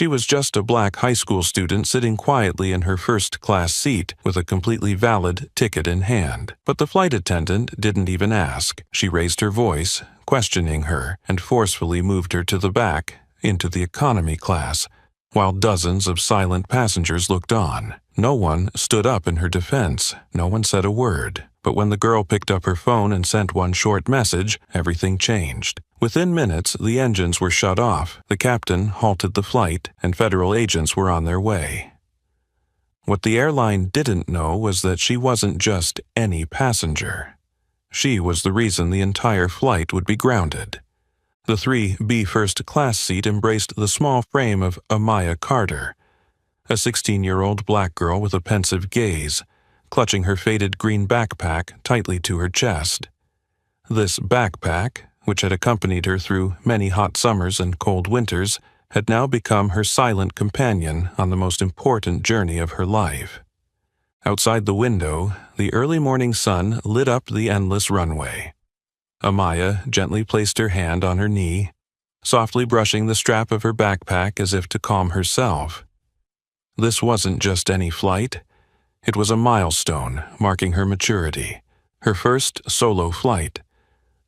She was just a black high school student sitting quietly in her first-class seat with a completely valid ticket in hand. But the flight attendant didn't even ask. She raised her voice, questioning her, and forcefully moved her to the back, into the economy class, while dozens of silent passengers looked on. No one stood up in her defense. No one said a word. But when the girl picked up her phone and sent one short message, everything changed. Within minutes, the engines were shut off, the captain halted the flight, and federal agents were on their way. What the airline didn't know was that she wasn't just any passenger. She was the reason the entire flight would be grounded. The 3B first-class seat embraced the small frame of Amaya Carter, a 16-year-old black girl with a pensive gaze, clutching her faded green backpack tightly to her chest. This backpack, which had accompanied her through many hot summers and cold winters, had now become her silent companion on the most important journey of her life. Outside the window, the early morning sun lit up the endless runway. Amaya gently placed her hand on her knee, softly brushing the strap of her backpack as if to calm herself. This wasn't just any flight. It was a milestone marking her maturity, her first solo flight.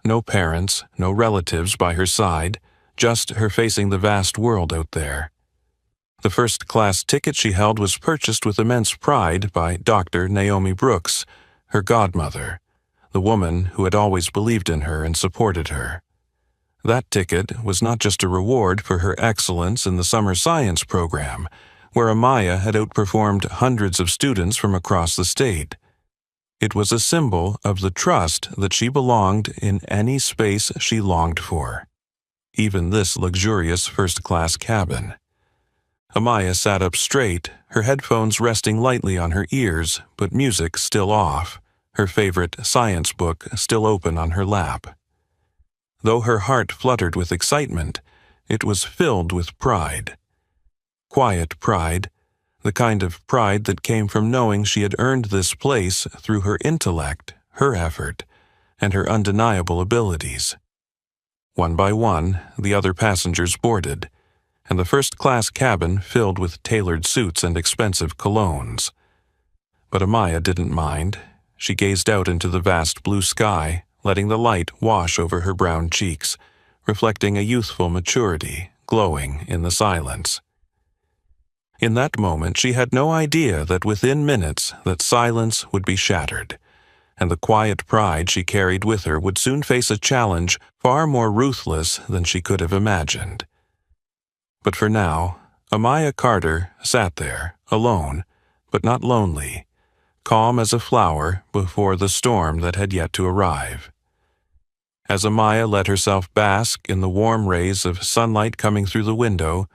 No parents, no relatives by her side, just her facing the vast world out there. The first-class ticket she held was purchased with immense pride by Dr. Naomi Brooks, her godmother, the woman who had always believed in her and supported her. That ticket was not just a reward for her excellence in the summer science program, where Amaya had outperformed hundreds of students from across the state. It was a symbol of the trust that she belonged in any space she longed for, even this luxurious first-class cabin. Amaya sat up straight, her headphones resting lightly on her ears, but music still off, her favorite science book still open on her lap. Though her heart fluttered with excitement, it was filled with pride. Quiet pride, the kind of pride that came from knowing she had earned this place through her intellect, her effort, and her undeniable abilities. One by one, the other passengers boarded, and the first-class cabin filled with tailored suits and expensive colognes. But Amaya didn't mind. She gazed out into the vast blue sky, letting the light wash over her brown cheeks, reflecting a youthful maturity glowing in the silence. In that moment, she had no idea that within minutes that silence would be shattered, and the quiet pride she carried with her would soon face a challenge far more ruthless than she could have imagined. But for now, Amaya Carter sat there, alone, but not lonely, calm as a flower before the storm that had yet to arrive. As Amaya let herself bask in the warm rays of sunlight coming through the window,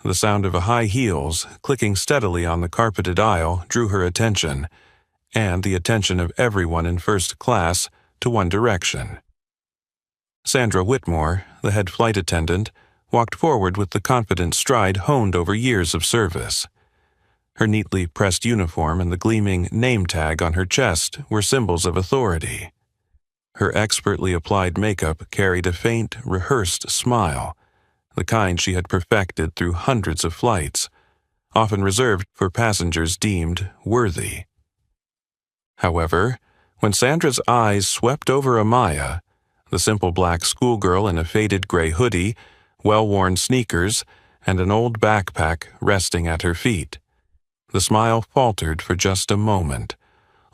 the sound of high heels clicking steadily on the carpeted aisle drew her attention, and the attention of everyone in first class, to one direction. Sandra Whitmore, the head flight attendant, walked forward with the confident stride honed over years of service. Her neatly pressed uniform and the gleaming name tag on her chest were symbols of authority. Her expertly applied makeup carried a faint, rehearsed smile, the kind she had perfected through hundreds of flights, often reserved for passengers deemed worthy. However, when Sandra's eyes swept over Amaya, the simple black schoolgirl in a faded gray hoodie, well-worn sneakers, and an old backpack resting at her feet, the smile faltered for just a moment,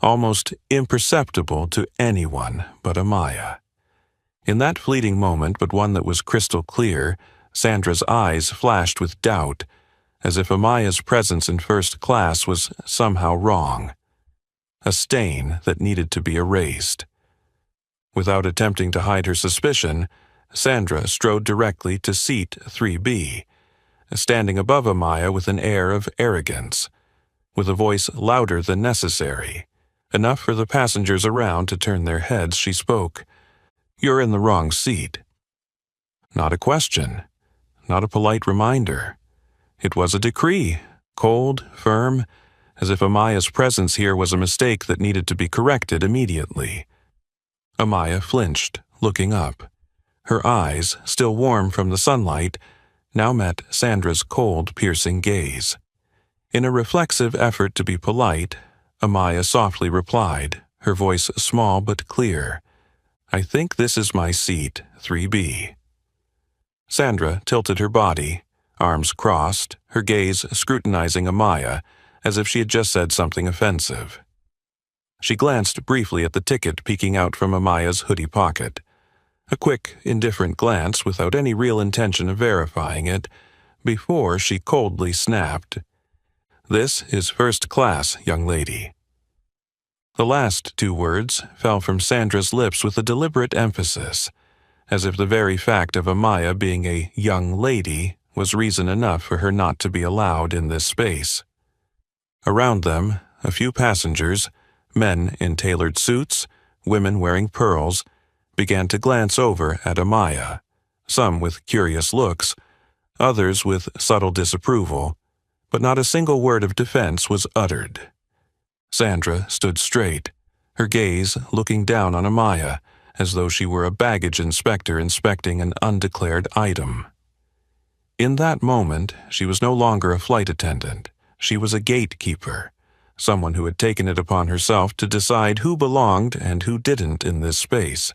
almost imperceptible to anyone but Amaya. In that fleeting moment, but one that was crystal clear, Sandra's eyes flashed with doubt, as if Amaya's presence in first class was somehow wrong, a stain that needed to be erased. Without attempting to hide her suspicion, Sandra strode directly to seat 3B, standing above Amaya with an air of arrogance. With a voice louder than necessary, enough for the passengers around to turn their heads, she spoke. "You're in the wrong seat." Not a question, not a polite reminder. It was a decree, cold, firm, as if Amaya's presence here was a mistake that needed to be corrected immediately. Amaya flinched, looking up. Her eyes, still warm from the sunlight, now met Sandra's cold, piercing gaze. In a reflexive effort to be polite, Amaya softly replied, her voice small but clear, "I think this is my seat, 3B. Sandra tilted her body, arms crossed, her gaze scrutinizing Amaya as if she had just said something offensive. She glanced briefly at the ticket peeking out from Amaya's hoodie pocket. A quick, indifferent glance without any real intention of verifying it, before she coldly snapped, "This is first class, young lady." The last two words fell from Sandra's lips with a deliberate emphasis, as if the very fact of Amaya being a young lady was reason enough for her not to be allowed in this space. Around them, a few passengers, men in tailored suits, women wearing pearls, began to glance over at Amaya, some with curious looks, others with subtle disapproval, but not a single word of defense was uttered. Sandra stood straight, her gaze looking down on Amaya, as though she were a baggage inspector inspecting an undeclared item. In that moment, she was no longer a flight attendant. She was a gatekeeper, someone who had taken it upon herself to decide who belonged and who didn't in this space.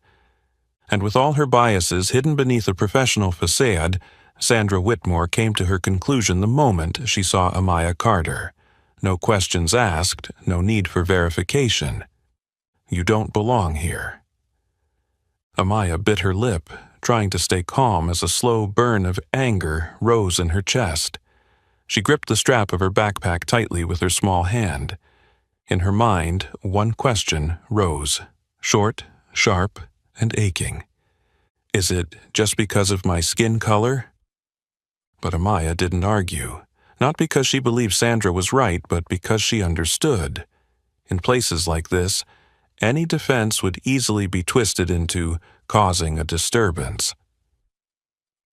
And with all her biases hidden beneath a professional facade, Sandra Whitmore came to her conclusion the moment she saw Amaya Carter. No questions asked, no need for verification. You don't belong here. Amaya bit her lip, trying to stay calm as a slow burn of anger rose in her chest. She gripped the strap of her backpack tightly with her small hand. In her mind, one question rose, short, sharp, and aching. Is it just because of my skin color? But Amaya didn't argue, not because she believed Sandra was right, but because she understood. In places like this, any defense would easily be twisted into causing a disturbance.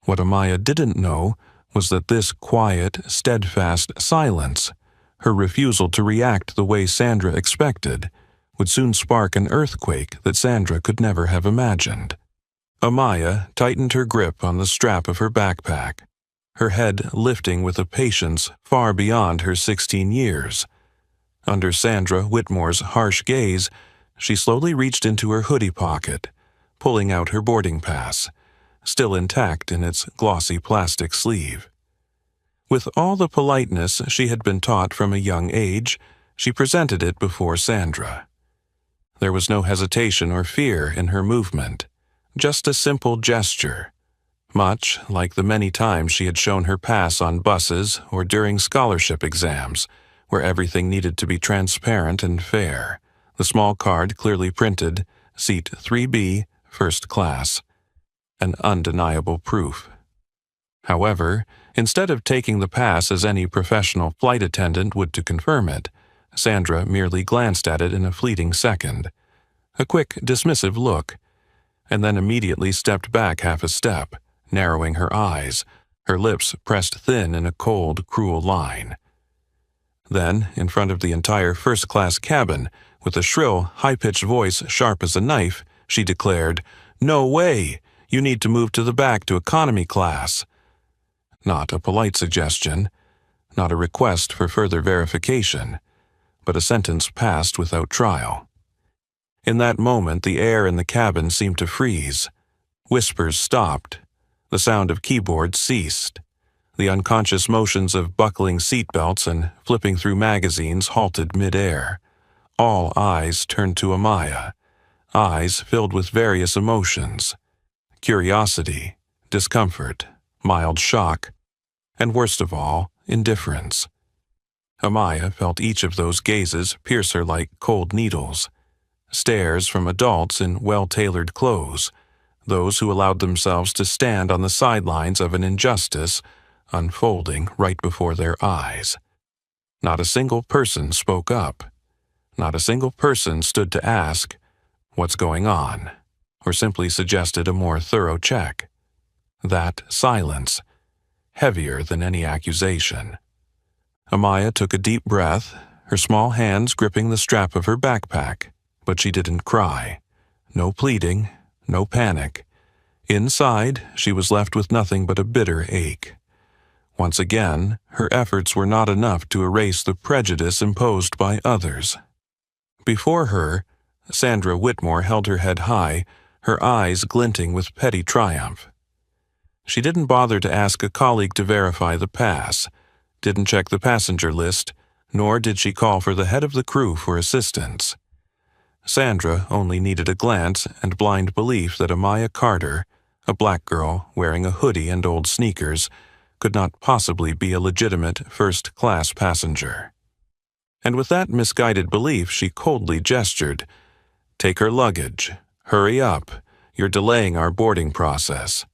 What Amaya didn't know was that this quiet, steadfast silence, her refusal to react the way Sandra expected, would soon spark an earthquake that Sandra could never have imagined. Amaya tightened her grip on the strap of her backpack, her head lifting with a patience far beyond her 16 years. Under Sandra Whitmore's harsh gaze, she slowly reached into her hoodie pocket, pulling out her boarding pass, still intact in its glossy plastic sleeve. With all the politeness she had been taught from a young age, she presented it before Sandra. There was no hesitation or fear in her movement, just a simple gesture, much like the many times she had shown her pass on buses or during scholarship exams, where everything needed to be transparent and fair. The small card clearly printed, Seat 3B, First Class. An undeniable proof. However, instead of taking the pass as any professional flight attendant would to confirm it, Sandra merely glanced at it in a fleeting second. A quick, dismissive look, and then immediately stepped back half a step, narrowing her eyes, her lips pressed thin in a cold, cruel line. Then, in front of the entire first-class cabin, with a shrill, high-pitched voice sharp as a knife, she declared, "No way! You need to move to the back to economy class." Not a polite suggestion, not a request for further verification, but a sentence passed without trial. In that moment, the air in the cabin seemed to freeze. Whispers stopped. The sound of keyboards ceased. The unconscious motions of buckling seatbelts and flipping through magazines halted mid-air. All eyes turned to Amaya, eyes filled with various emotions: curiosity, discomfort, mild shock, and worst of all, indifference. Amaya felt each of those gazes pierce her like cold needles. Stares from adults in well-tailored clothes, those who allowed themselves to stand on the sidelines of an injustice unfolding right before their eyes. Not a single person spoke up. Not a single person stood to ask, "What's going on?" or simply suggested a more thorough check. That silence, heavier than any accusation. Amaya took a deep breath, her small hands gripping the strap of her backpack, but she didn't cry. No pleading, no panic. Inside, she was left with nothing but a bitter ache. Once again, her efforts were not enough to erase the prejudice imposed by others. Before her, Sandra Whitmore held her head high, her eyes glinting with petty triumph. She didn't bother to ask a colleague to verify the pass, didn't check the passenger list, nor did she call for the head of the crew for assistance. Sandra only needed a glance and blind belief that Amaya Carter, a black girl wearing a hoodie and old sneakers, could not possibly be a legitimate first-class passenger. And with that misguided belief, she coldly gestured, "Take her luggage. Hurry up. You're delaying our boarding process."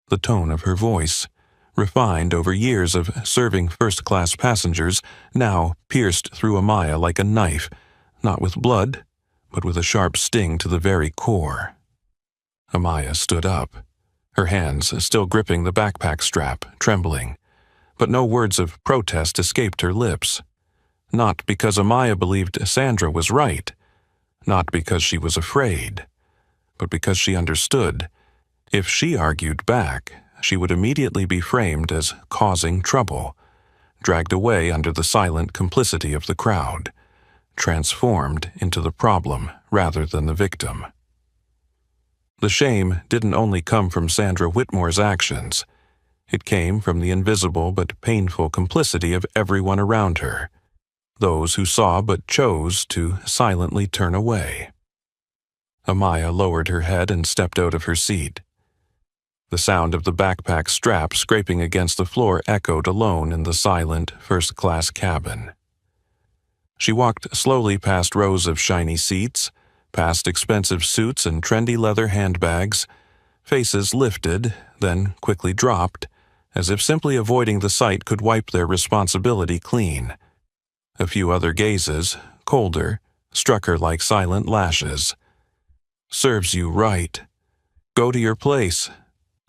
The tone of her voice, refined over years of serving first-class passengers, now pierced through Amaya like a knife, not with blood, but with a sharp sting to the very core. Amaya stood up, her hands still gripping the backpack strap, trembling, but no words of protest escaped her lips. Not because Amaya believed Sandra was right, not because she was afraid, but because she understood. If she argued back, she would immediately be framed as causing trouble, dragged away under the silent complicity of the crowd, transformed into the problem rather than the victim. The shame didn't only come from Sandra Whitmore's actions. It came from the invisible but painful complicity of everyone around her, those who saw but chose to silently turn away. Amaya lowered her head and stepped out of her seat. The sound of the backpack strap scraping against the floor echoed alone in the silent first-class cabin. She walked slowly past rows of shiny seats, past expensive suits and trendy leather handbags, faces lifted, then quickly dropped, as if simply avoiding the sight could wipe their responsibility clean. A few other gazes, colder, struck her like silent lashes. "Serves you right. Go to your place.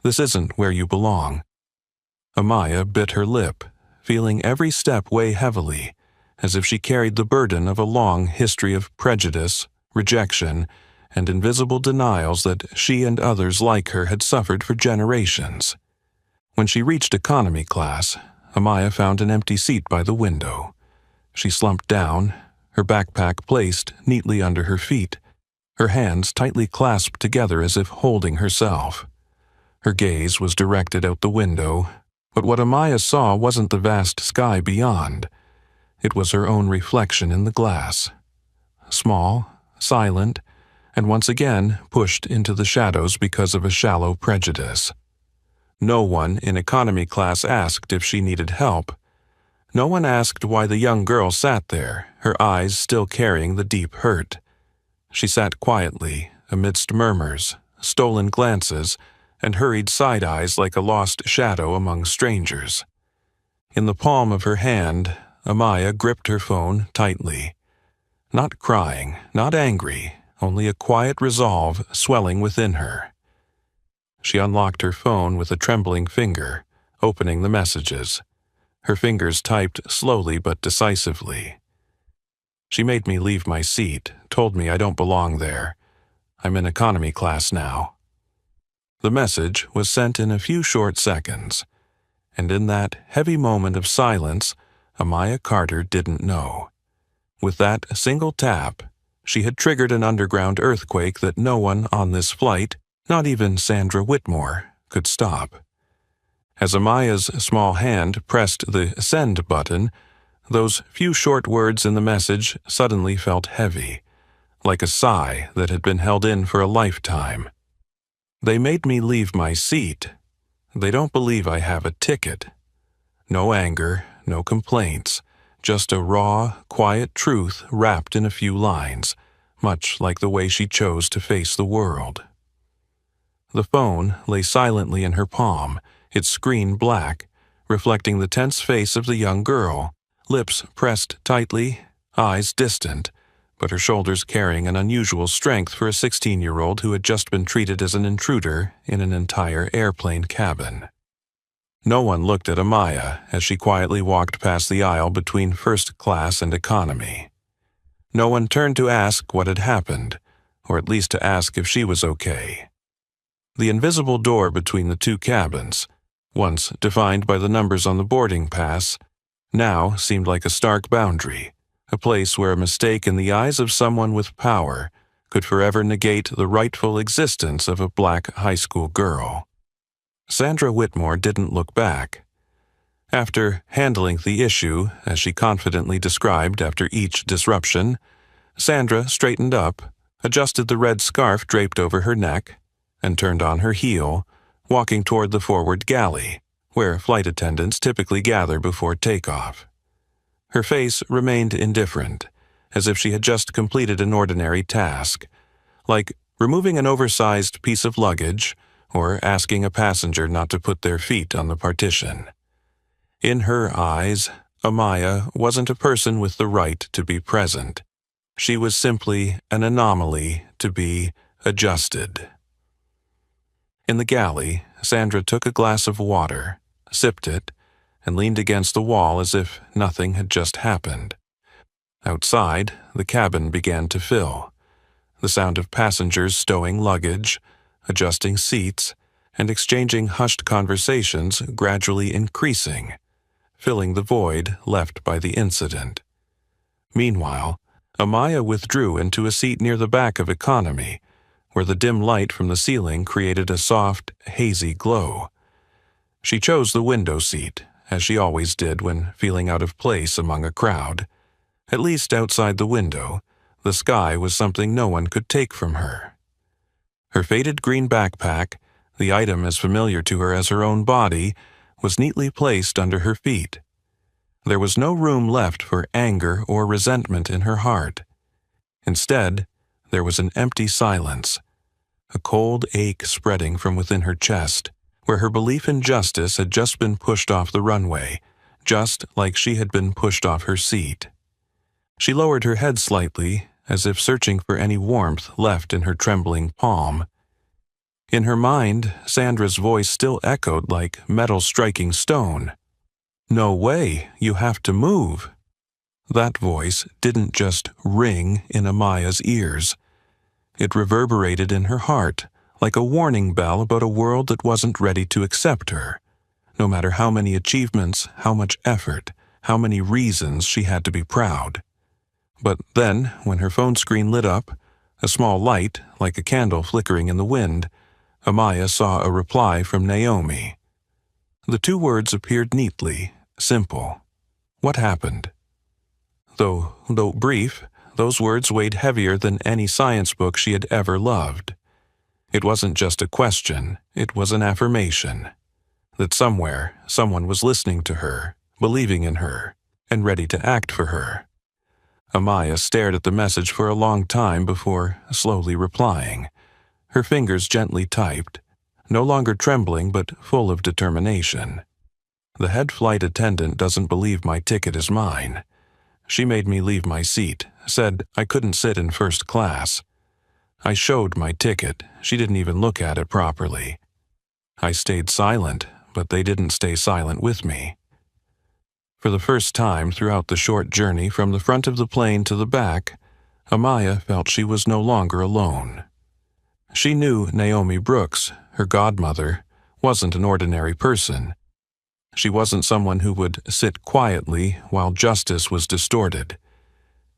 This isn't where you belong." Amaya bit her lip, feeling every step weigh heavily, as if she carried the burden of a long history of prejudice, rejection, and invisible denials that she and others like her had suffered for generations. When she reached economy class, Amaya found an empty seat by the window. She slumped down, her backpack placed neatly under her feet, her hands tightly clasped together as if holding herself. Her gaze was directed out the window, but what Amaya saw wasn't the vast sky beyond. It was her own reflection in the glass. Small, silent, and once again pushed into the shadows because of a shallow prejudice. No one in economy class asked if she needed help. No one asked why the young girl sat there, her eyes still carrying the deep hurt. She sat quietly, amidst murmurs, stolen glances, and hurried side-eyes like a lost shadow among strangers. In the palm of her hand, Amaya gripped her phone tightly. Not crying, not angry, only a quiet resolve swelling within her. She unlocked her phone with a trembling finger, opening the messages. Her fingers typed slowly but decisively. "She made me leave my seat, told me I don't belong there. I'm in economy class now." The message was sent in a few short seconds, and in that heavy moment of silence, Amaya Carter didn't know. With that single tap, she had triggered an underground earthquake that no one on this flight, not even Sandra Whitmore, could stop. As Amaya's small hand pressed the send button, those few short words in the message suddenly felt heavy, like a sigh that had been held in for a lifetime. "They made me leave my seat. They don't believe I have a ticket." No anger, no complaints, just a raw, quiet truth wrapped in a few lines, much like the way she chose to face the world. The phone lay silently in her palm, its screen black, reflecting the tense face of the young girl, lips pressed tightly, eyes distant, but her shoulders carrying an unusual strength for a 16-year-old who had just been treated as an intruder in an entire airplane cabin. No one looked at Amaya as she quietly walked past the aisle between first class and economy. No one turned to ask what had happened, or at least to ask if she was okay. The invisible door between the two cabins, once defined by the numbers on the boarding pass, now seemed like a stark boundary, a place where a mistake in the eyes of someone with power could forever negate the rightful existence of a black high school girl. Sandra Whitmore didn't look back. After handling the issue, as she confidently described after each disruption, Sandra straightened up, adjusted the red scarf draped over her neck, and turned on her heel, walking toward the forward galley, where flight attendants typically gather before takeoff. Her face remained indifferent, as if she had just completed an ordinary task, like removing an oversized piece of luggage or asking a passenger not to put their feet on the partition. In her eyes, Amaya wasn't a person with the right to be present. She was simply an anomaly to be adjusted. In the galley, Sandra took a glass of water, sipped it, and leaned against the wall as if nothing had just happened. Outside, the cabin began to fill. The sound of passengers stowing luggage, adjusting seats, and exchanging hushed conversations gradually increasing, filling the void left by the incident. Meanwhile, Amaya withdrew into a seat near the back of economy, where the dim light from the ceiling created a soft, hazy glow. She chose the window seat, as she always did when feeling out of place among a crowd. At least outside the window, the sky was something no one could take from her. Her faded green backpack, the item as familiar to her as her own body, was neatly placed under her feet. There was no room left for anger or resentment in her heart. Instead, there was an empty silence, a cold ache spreading from within her chest, where her belief in justice had just been pushed off the runway, just like she had been pushed off her seat. She lowered her head slightly, as if searching for any warmth left in her trembling palm. In her mind, Sandra's voice still echoed like metal striking stone. "No way, you have to move." That voice didn't just ring in Amaya's ears. It reverberated in her heart, like a warning bell about a world that wasn't ready to accept her, no matter how many achievements, how much effort, how many reasons she had to be proud. But then, when her phone screen lit up, a small light, like a candle flickering in the wind, Amaya saw a reply from Naomi. The two words appeared neatly, simple. What happened? Though brief, those words weighed heavier than any science book she had ever loved. It wasn't just a question, it was an affirmation. That somewhere, someone was listening to her, believing in her, and ready to act for her. Amaya stared at the message for a long time before slowly replying. Her fingers gently typed, no longer trembling but full of determination. "The head flight attendant doesn't believe my ticket is mine. She made me leave my seat, said I couldn't sit in first class. I showed my ticket, she didn't even look at it properly. I stayed silent, but they didn't stay silent with me." For the first time throughout the short journey from the front of the plane to the back, Amaya felt she was no longer alone. She knew Naomi Brooks, her godmother, wasn't an ordinary person. She wasn't someone who would sit quietly while justice was distorted.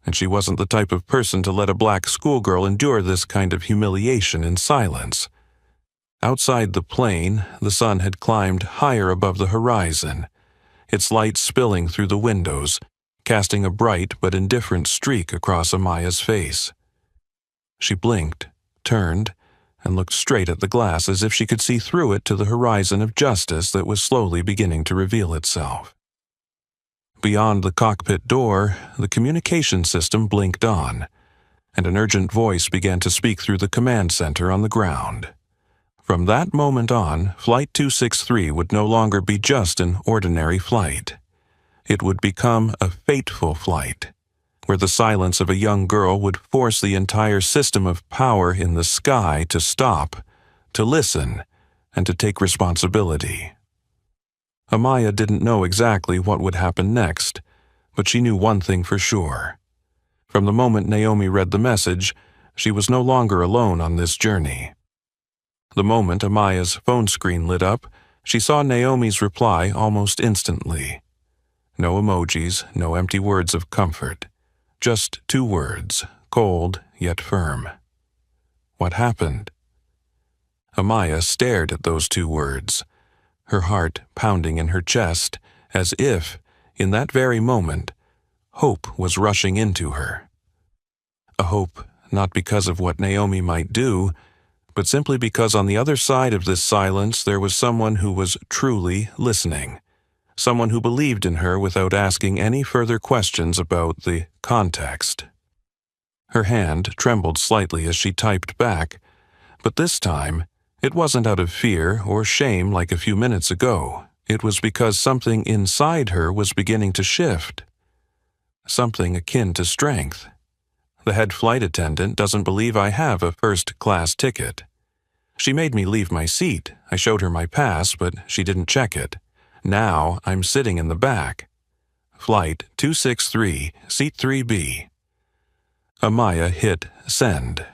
And she wasn't the type of person to let a black schoolgirl endure this kind of humiliation in silence. Outside the plane, the sun had climbed higher above the horizon, its light spilling through the windows, casting a bright but indifferent streak across Amaya's face. She blinked, turned, and looked straight at the glass as if she could see through it to the horizon of justice that was slowly beginning to reveal itself. Beyond the cockpit door, the communication system blinked on, and an urgent voice began to speak through the command center on the ground. From that moment on, Flight 263 would no longer be just an ordinary flight. It would become a fateful flight, where the silence of a young girl would force the entire system of power in the sky to stop, to listen, and to take responsibility. Amaya didn't know exactly what would happen next, but she knew one thing for sure. From the moment Naomi read the message, she was no longer alone on this journey. The moment Amaya's phone screen lit up, She saw Naomi's reply almost instantly. No emojis, no empty words of comfort. Just 2 words, cold yet firm. What happened? Amaya stared at those 2 words, her heart pounding in her chest as if, in that very moment, hope was rushing into her. A hope not because of what Naomi might do, but simply because on the other side of this silence there was someone who was truly listening, someone who believed in her without asking any further questions about the context. Her hand trembled slightly as she typed back, but this time it wasn't out of fear or shame like a few minutes ago. It was because something inside her was beginning to shift. Something akin to strength. The head flight attendant doesn't believe I have a first-class ticket. She made me leave my seat. I showed her my pass, but she didn't check it. Now I'm sitting in the back. Flight 263, seat 3B. Amaya hit send,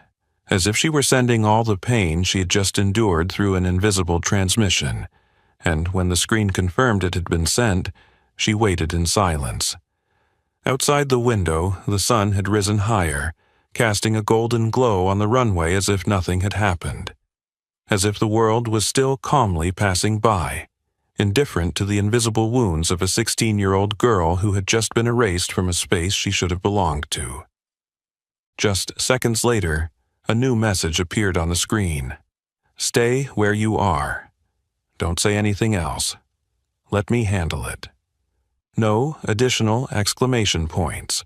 as if she were sending all the pain she had just endured through an invisible transmission, and when the screen confirmed it had been sent, she waited in silence. Outside the window, the sun had risen higher, casting a golden glow on the runway as if nothing had happened, as if the world was still calmly passing by, indifferent to the invisible wounds of a 16-year-old girl who had just been erased from a space she should have belonged to. Just seconds later, a new message appeared on the screen. Stay where you are. Don't say anything else. Let me handle it. No additional exclamation points.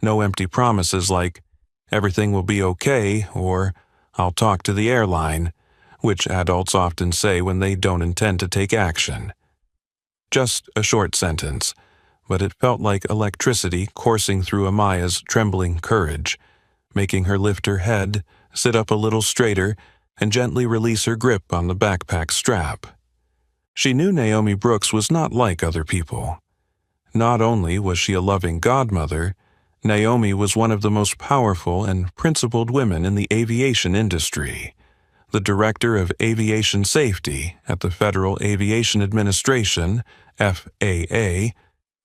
No empty promises like, everything will be okay, or I'll talk to the airline, which adults often say when they don't intend to take action. Just a short sentence, but it felt like electricity coursing through Amaya's trembling courage, making her lift her head, sit up a little straighter, and gently release her grip on the backpack strap. She knew Naomi Brooks was not like other people. Not only was she a loving godmother, Naomi was one of the most powerful and principled women in the aviation industry, the Director of Aviation Safety at the Federal Aviation Administration, FAA,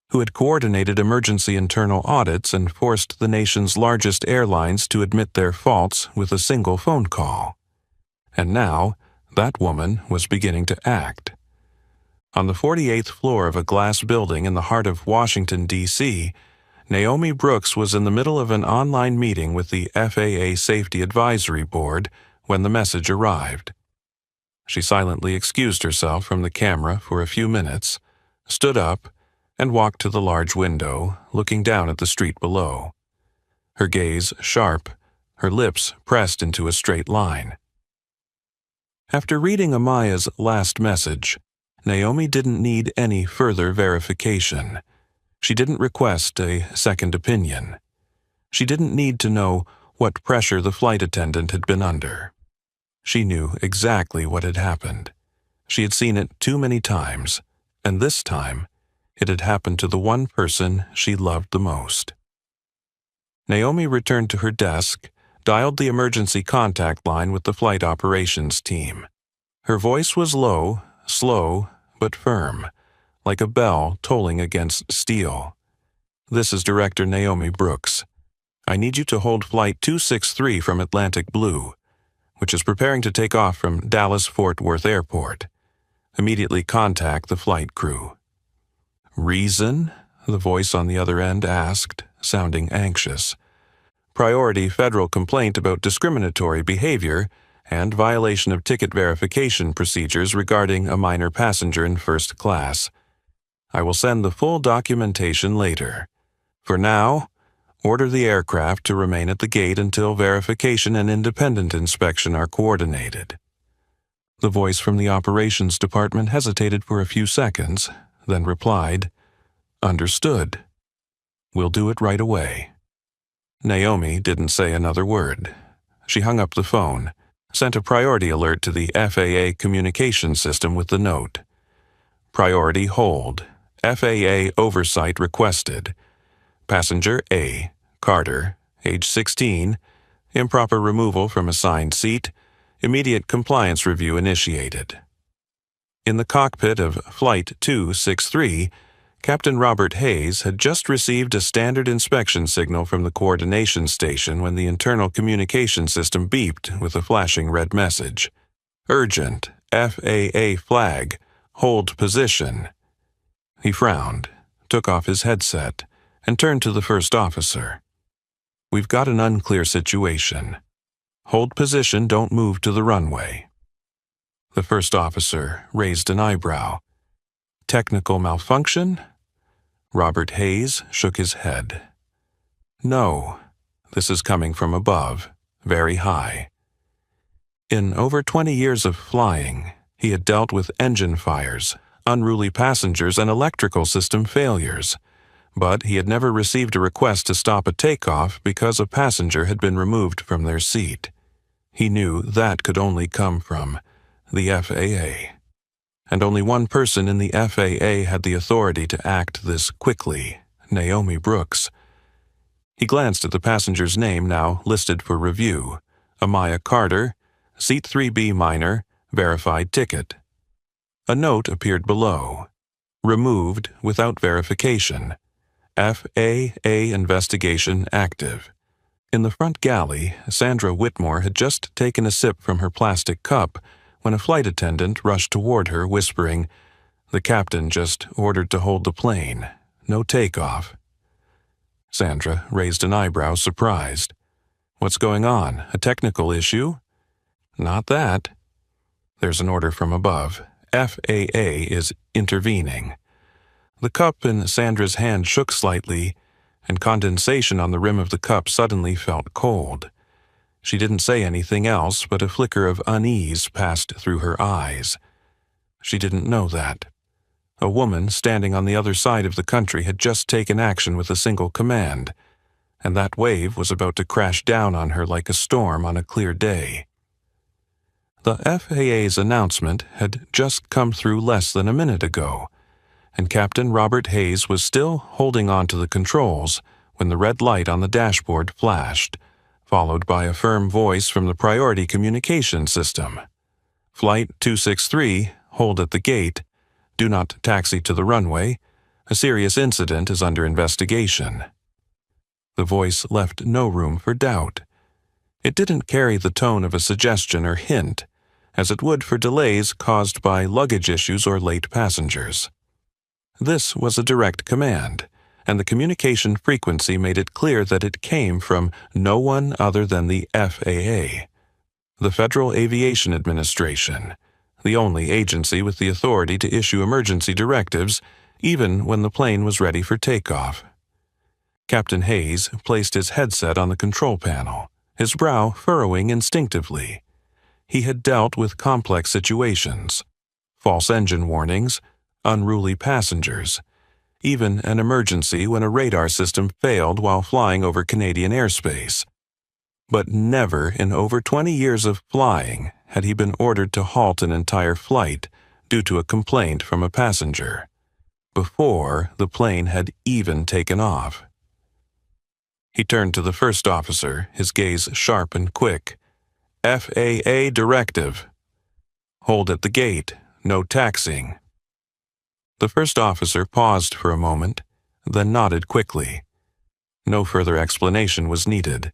who had coordinated emergency internal audits and forced the nation's largest airlines to admit their faults with a single phone call. And now, that woman was beginning to act. On the 48th floor of a glass building in the heart of Washington, D.C., Naomi Brooks was in the middle of an online meeting with the FAA Safety Advisory Board when the message arrived. She silently excused herself from the camera for a few minutes, stood up, and walked to the large window, looking down at the street below. Her gaze sharp, her lips pressed into a straight line. After reading Amaya's last message, Naomi didn't need any further verification. She didn't request a second opinion. She didn't need to know what pressure the flight attendant had been under. She knew exactly what had happened. She had seen it too many times, and this time, it had happened to the one person she loved the most. Naomi returned to her desk, dialed the emergency contact line with the flight operations team. Her voice was low, slow, but firm, like a bell tolling against steel. This is Director Naomi Brooks. I need you to hold Flight 263 from Atlantic Blue, which is preparing to take off from Dallas-Fort Worth Airport. Immediately contact the flight crew. Reason? The voice on the other end asked, sounding anxious. Priority federal complaint about discriminatory behavior and violation of ticket verification procedures regarding a minor passenger in first class. I will send the full documentation later. For now, order the aircraft to remain at the gate until verification and independent inspection are coordinated. The voice from the operations department hesitated for a few seconds, then replied, Understood. We'll do it right away. Naomi didn't say another word. She hung up the phone, sent a priority alert to the FAA communication system with the note. Priority hold. FAA oversight requested. Passenger A, Carter, age 16, improper removal from assigned seat, immediate compliance review initiated. In the cockpit of Flight 263, Captain Robert Hayes had just received a standard inspection signal from the coordination station when the internal communication system beeped with a flashing red message. Urgent, FAA flag, hold position. He frowned, took off his headset, and turned to the first officer. We've got an unclear situation. Hold position, don't move to the runway. The first officer raised an eyebrow. Technical malfunction? Robert Hayes shook his head. No, this is coming from above, very high. In over 20 years of flying, he had dealt with engine fires, unruly passengers, and electrical system failures, but he had never received a request to stop a takeoff because a passenger had been removed from their seat. He knew that could only come from the FAA. And only one person in the FAA had the authority to act this quickly, Naomi Brooks. He glanced at the passenger's name now listed for review, Amaya Carter, Seat 3B minor, verified ticket. A note appeared below. Removed without verification. FAA investigation active. In the front galley, Sandra Whitmore had just taken a sip from her plastic cup when a flight attendant rushed toward her, whispering, "The captain just ordered to hold the plane. No takeoff." Sandra raised an eyebrow, surprised. "What's going on? A technical issue?" "Not that." "There's an order from above. FAA is intervening." The cup in Sandra's hand shook slightly, and condensation on the rim of the cup suddenly felt cold. She didn't say anything else, but a flicker of unease passed through her eyes. She didn't know that. A woman standing on the other side of the country had just taken action with a single command, and that wave was about to crash down on her like a storm on a clear day. The FAA's announcement had just come through less than a minute ago, and Captain Robert Hayes was still holding on to the controls when the red light on the dashboard flashed, followed by a firm voice from the priority communication system. "Flight 263, hold at the gate. Do not taxi to the runway. A serious incident is under investigation." The voice left no room for doubt. It didn't carry the tone of a suggestion or hint, as it would for delays caused by luggage issues or late passengers. This was a direct command, and the communication frequency made it clear that it came from no one other than the FAA, the Federal Aviation Administration, the only agency with the authority to issue emergency directives, even when the plane was ready for takeoff. Captain Hayes placed his headset on the control panel, his brow furrowing instinctively. He had dealt with complex situations, false engine warnings, unruly passengers, even an emergency when a radar system failed while flying over Canadian airspace. But never in over 20 years of flying had he been ordered to halt an entire flight due to a complaint from a passenger, before the plane had even taken off. He turned to the first officer, his gaze sharp and quick. "FAA directive. Hold at the gate, no taxiing." The first officer paused for a moment, then nodded quickly. No further explanation was needed.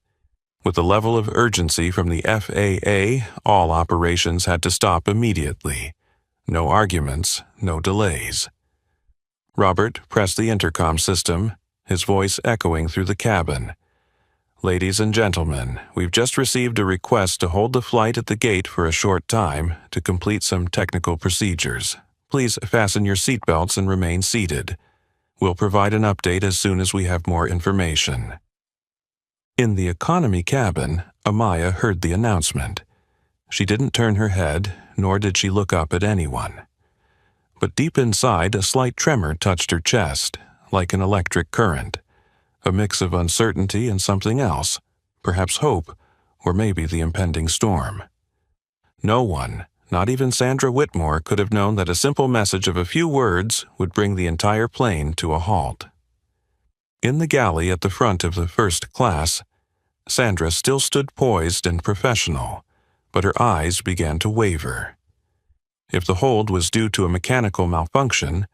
With the level of urgency from the FAA, all operations had to stop immediately. No arguments, no delays. Robert pressed the intercom system, his voice echoing through the cabin. "Ladies and gentlemen, we've just received a request to hold the flight at the gate for a short time to complete some technical procedures. Please fasten your seatbelts and remain seated. We'll provide an update as soon as we have more information." In the economy cabin, Amaya heard the announcement. She didn't turn her head, nor did she look up at anyone. But deep inside, a slight tremor touched her chest, like an electric current, a mix of uncertainty and something else, perhaps hope, or maybe the impending storm. No one, not even Sandra Whitmore, could have known that a simple message of a few words would bring the entire plane to a halt. In the galley at the front of the first class, Sandra still stood poised and professional, but her eyes began to waver. If the hold was due to a mechanical malfunction,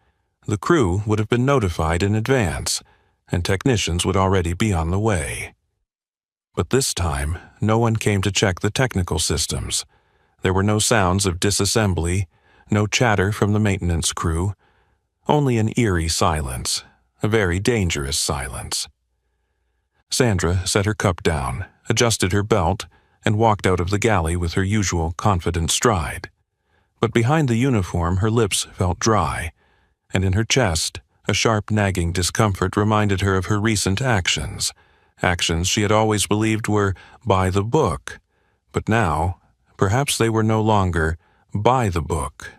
the crew would have been notified in advance, and technicians would already be on the way. But this time, no one came to check the technical systems. There were no sounds of disassembly, no chatter from the maintenance crew, only an eerie silence, a very dangerous silence. Sandra set her cup down, adjusted her belt, and walked out of the galley with her usual confident stride. But behind the uniform her lips felt dry, and in her chest a sharp nagging discomfort reminded her of her recent actions she had always believed were by the book, but now, perhaps they were no longer by the book.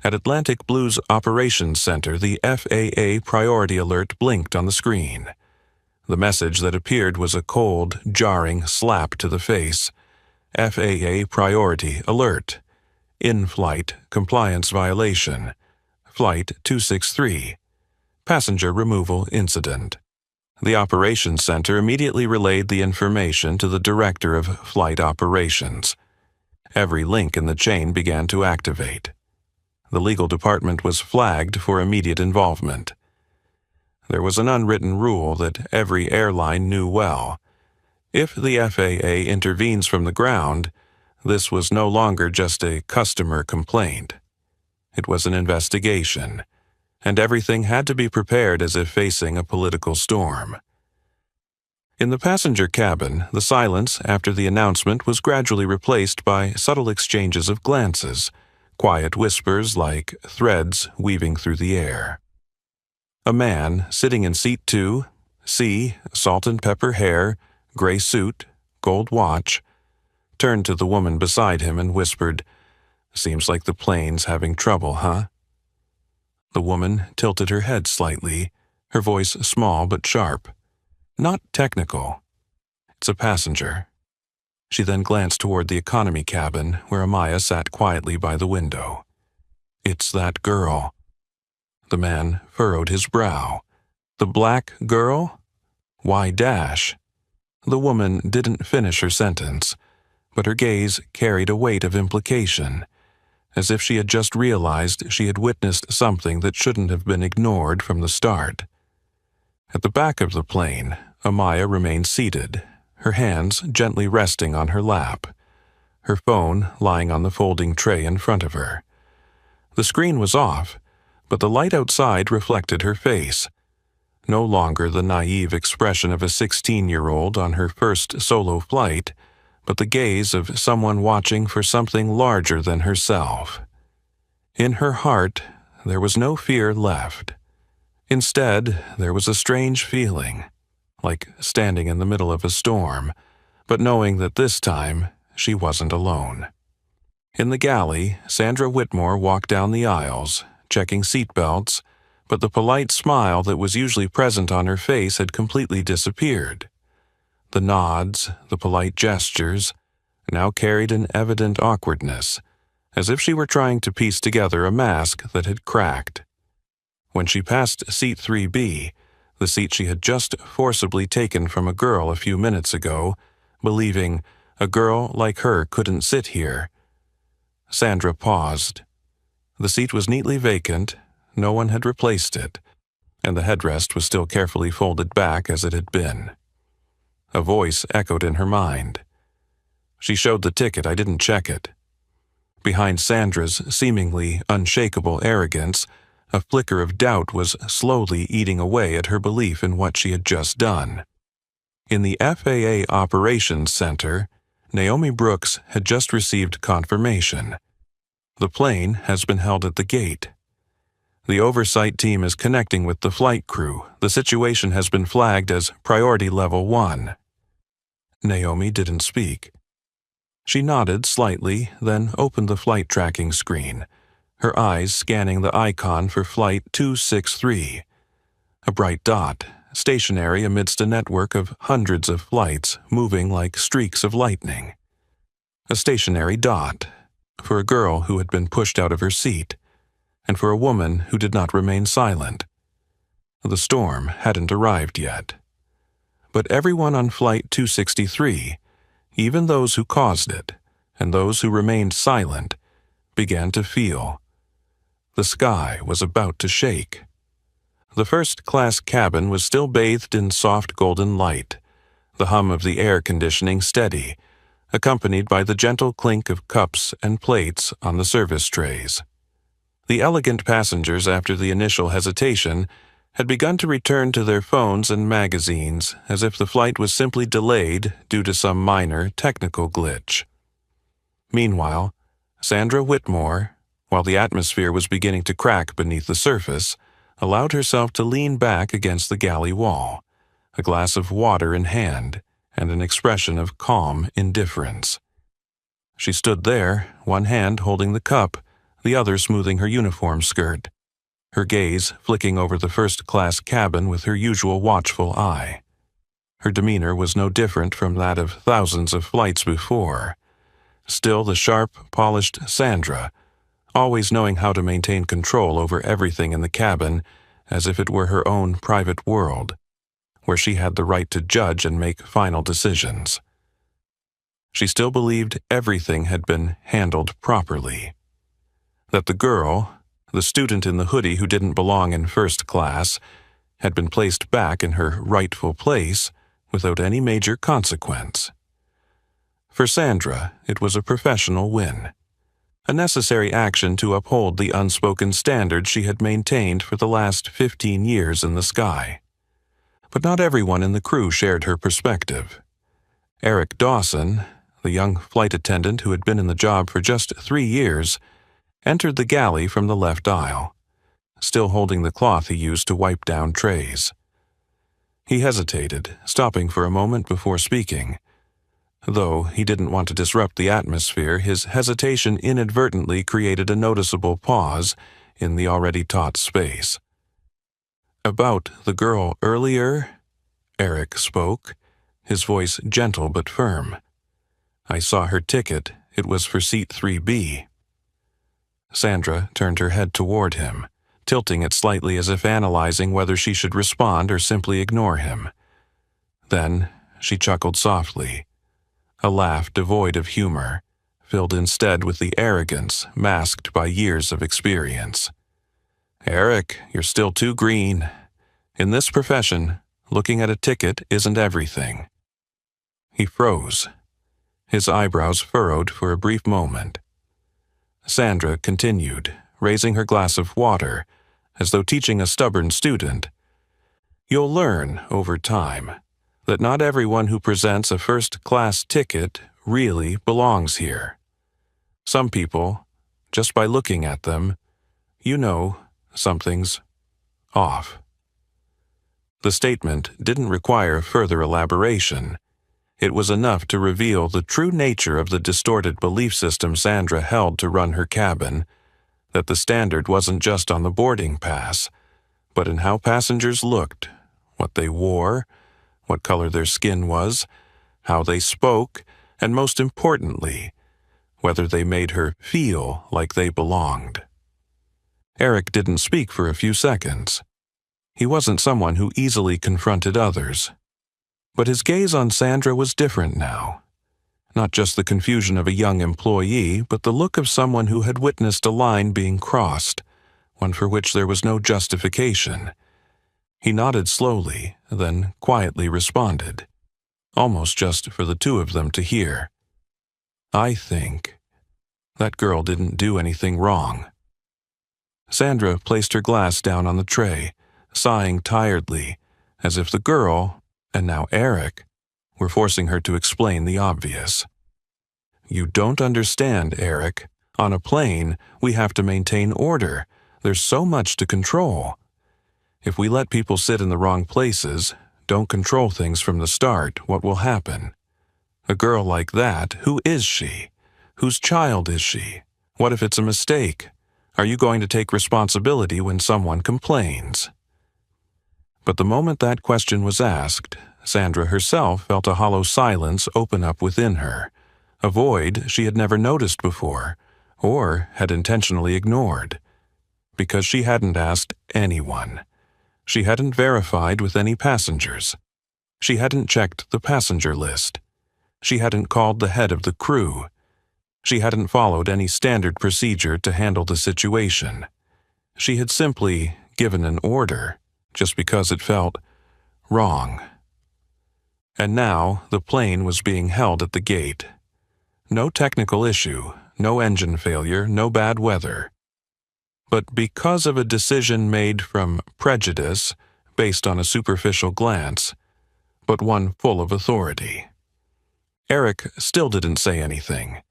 At Atlantic Blue's Operations Center, the FAA priority alert blinked on the screen. The message that appeared was a cold, jarring slap to the face. FAA priority alert. In-flight compliance violation. Flight 263. Passenger removal incident. The Operations Center immediately relayed the information to the Director of Flight Operations. Every link in the chain began to activate. The legal department was flagged for immediate involvement. There was an unwritten rule that every airline knew well. If the FAA intervenes from the ground, this was no longer just a customer complaint. It was an investigation, and everything had to be prepared as if facing a political storm. In the passenger cabin, the silence after the announcement was gradually replaced by subtle exchanges of glances, quiet whispers like threads weaving through the air. A man sitting in seat 2, salt and pepper hair, gray suit, gold watch, turned to the woman beside him and whispered, "Seems like the plane's having trouble, huh?" The woman tilted her head slightly, her voice small but sharp. "Not technical. It's a passenger." She then glanced toward the economy cabin where Amaya sat quietly by the window. "It's that girl." The man furrowed his brow. "The black girl? Why dash?" The woman didn't finish her sentence, but her gaze carried a weight of implication, as if she had just realized she had witnessed something that shouldn't have been ignored from the start. At the back of the plane, Amaya remained seated, her hands gently resting on her lap, her phone lying on the folding tray in front of her. The screen was off, but the light outside reflected her face. No longer the naive expression of a 16-year-old on her first solo flight, but the gaze of someone watching for something larger than herself. In her heart, there was no fear left. Instead, there was a strange feeling, like standing in the middle of a storm, but knowing that this time she wasn't alone. In the galley, Sandra Whitmore walked down the aisles, checking seatbelts, but the polite smile that was usually present on her face had completely disappeared. The nods, the polite gestures, now carried an evident awkwardness, as if she were trying to piece together a mask that had cracked. When she passed seat 3B, the seat she had just forcibly taken from a girl a few minutes ago, believing a girl like her couldn't sit here, Sandra paused. The seat was neatly vacant, no one had replaced it, and the headrest was still carefully folded back as it had been. A voice echoed in her mind. "She showed the ticket, I didn't check it." Behind Sandra's seemingly unshakable arrogance, a flicker of doubt was slowly eating away at her belief in what she had just done. In the FAA Operations Center, Naomi Brooks had just received confirmation. The plane has been held at the gate. The oversight team is connecting with the flight crew. The situation has been flagged as Priority Level 1. Naomi didn't speak. She nodded slightly, then opened the flight tracking screen, her eyes scanning the icon for Flight 263. A bright dot, stationary amidst a network of hundreds of flights moving like streaks of lightning. A stationary dot, for a girl who had been pushed out of her seat, and for a woman who did not remain silent. The storm hadn't arrived yet. But everyone on Flight 263, even those who caused it, and those who remained silent, began to feel. The sky was about to shake. The first-class cabin was still bathed in soft golden light, the hum of the air conditioning steady, accompanied by the gentle clink of cups and plates on the service trays. The elegant passengers, after the initial hesitation, had begun to return to their phones and magazines as if the flight was simply delayed due to some minor technical glitch. Meanwhile, Sandra Whitmore, while the atmosphere was beginning to crack beneath the surface, allowed herself to lean back against the galley wall, a glass of water in hand and an expression of calm indifference. She stood there, one hand holding the cup, the other smoothing her uniform skirt, her gaze flicking over the first-class cabin with her usual watchful eye. Her demeanor was no different from that of thousands of flights before. Still the sharp, polished Sandra, always knowing how to maintain control over everything in the cabin as if it were her own private world, where she had the right to judge and make final decisions. She still believed everything had been handled properly. That the girl, the student in the hoodie who didn't belong in first class, had been placed back in her rightful place without any major consequence. For Sandra, it was a professional win, a necessary action to uphold the unspoken standards she had maintained for the last 15 years in the sky. But not everyone in the crew shared her perspective. Eric Dawson, the young flight attendant who had been in the job for just 3 years, entered the galley from the left aisle, still holding the cloth he used to wipe down trays. He hesitated, stopping for a moment before speaking. Though he didn't want to disrupt the atmosphere, his hesitation inadvertently created a noticeable pause in the already taut space. "About the girl earlier," Eric spoke, his voice gentle but firm. "I saw her ticket. It was for seat 3B. Sandra turned her head toward him, tilting it slightly as if analyzing whether she should respond or simply ignore him. Then she chuckled softly, a laugh devoid of humor, filled instead with the arrogance masked by years of experience. "Eric, you're still too green. In this profession, looking at a ticket isn't everything." He froze, his eyebrows furrowed for a brief moment. Sandra continued, raising her glass of water, as though teaching a stubborn student. "You'll learn, over time, that not everyone who presents a first-class ticket really belongs here. Some people, just by looking at them, you know something's off." The statement didn't require further elaboration. It was enough to reveal the true nature of the distorted belief system Sandra held to run her cabin, that the standard wasn't just on the boarding pass, but in how passengers looked, what they wore, what color their skin was, how they spoke, and most importantly, whether they made her feel like they belonged. Eric didn't speak for a few seconds. He wasn't someone who easily confronted others. But his gaze on Sandra was different now. Not just the confusion of a young employee, but the look of someone who had witnessed a line being crossed, one for which there was no justification. He nodded slowly, then quietly responded, almost just for the two of them to hear. "I think that girl didn't do anything wrong." Sandra placed her glass down on the tray, sighing tiredly, as if the girl, and now Eric, were forcing her to explain the obvious. "You don't understand, Eric. On a plane, we have to maintain order. There's so much to control. If we let people sit in the wrong places, don't control things from the start, what will happen? A girl like that, who is she? Whose child is she? What if it's a mistake? Are you going to take responsibility when someone complains?" But the moment that question was asked, Sandra herself felt a hollow silence open up within her, a void she had never noticed before, or had intentionally ignored. Because she hadn't asked anyone. She hadn't verified with any passengers. She hadn't checked the passenger list. She hadn't called the head of the crew. She hadn't followed any standard procedure to handle the situation. She had simply given an order, just because it felt wrong. And now the plane was being held at the gate. No technical issue, no engine failure, no bad weather. But because of a decision made from prejudice, based on a superficial glance, but one full of authority. Eric still didn't say anything.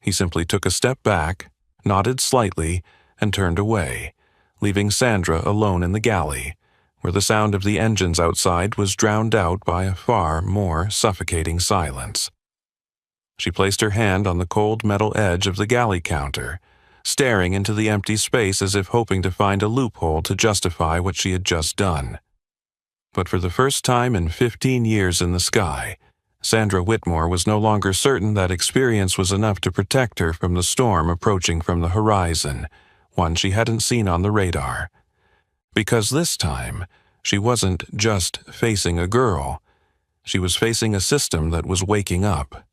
He simply took a step back, nodded slightly, and turned away, leaving Sandra alone in the galley, where the sound of the engines outside was drowned out by a far more suffocating silence. She placed her hand on the cold metal edge of the galley counter, staring into the empty space as if hoping to find a loophole to justify what she had just done. But for the first time in 15 years in the sky, Sandra Whitmore was no longer certain that experience was enough to protect her from the storm approaching from the horizon, one she hadn't seen on the radar. Because this time, she wasn't just facing a girl. She was facing a system that was waking up.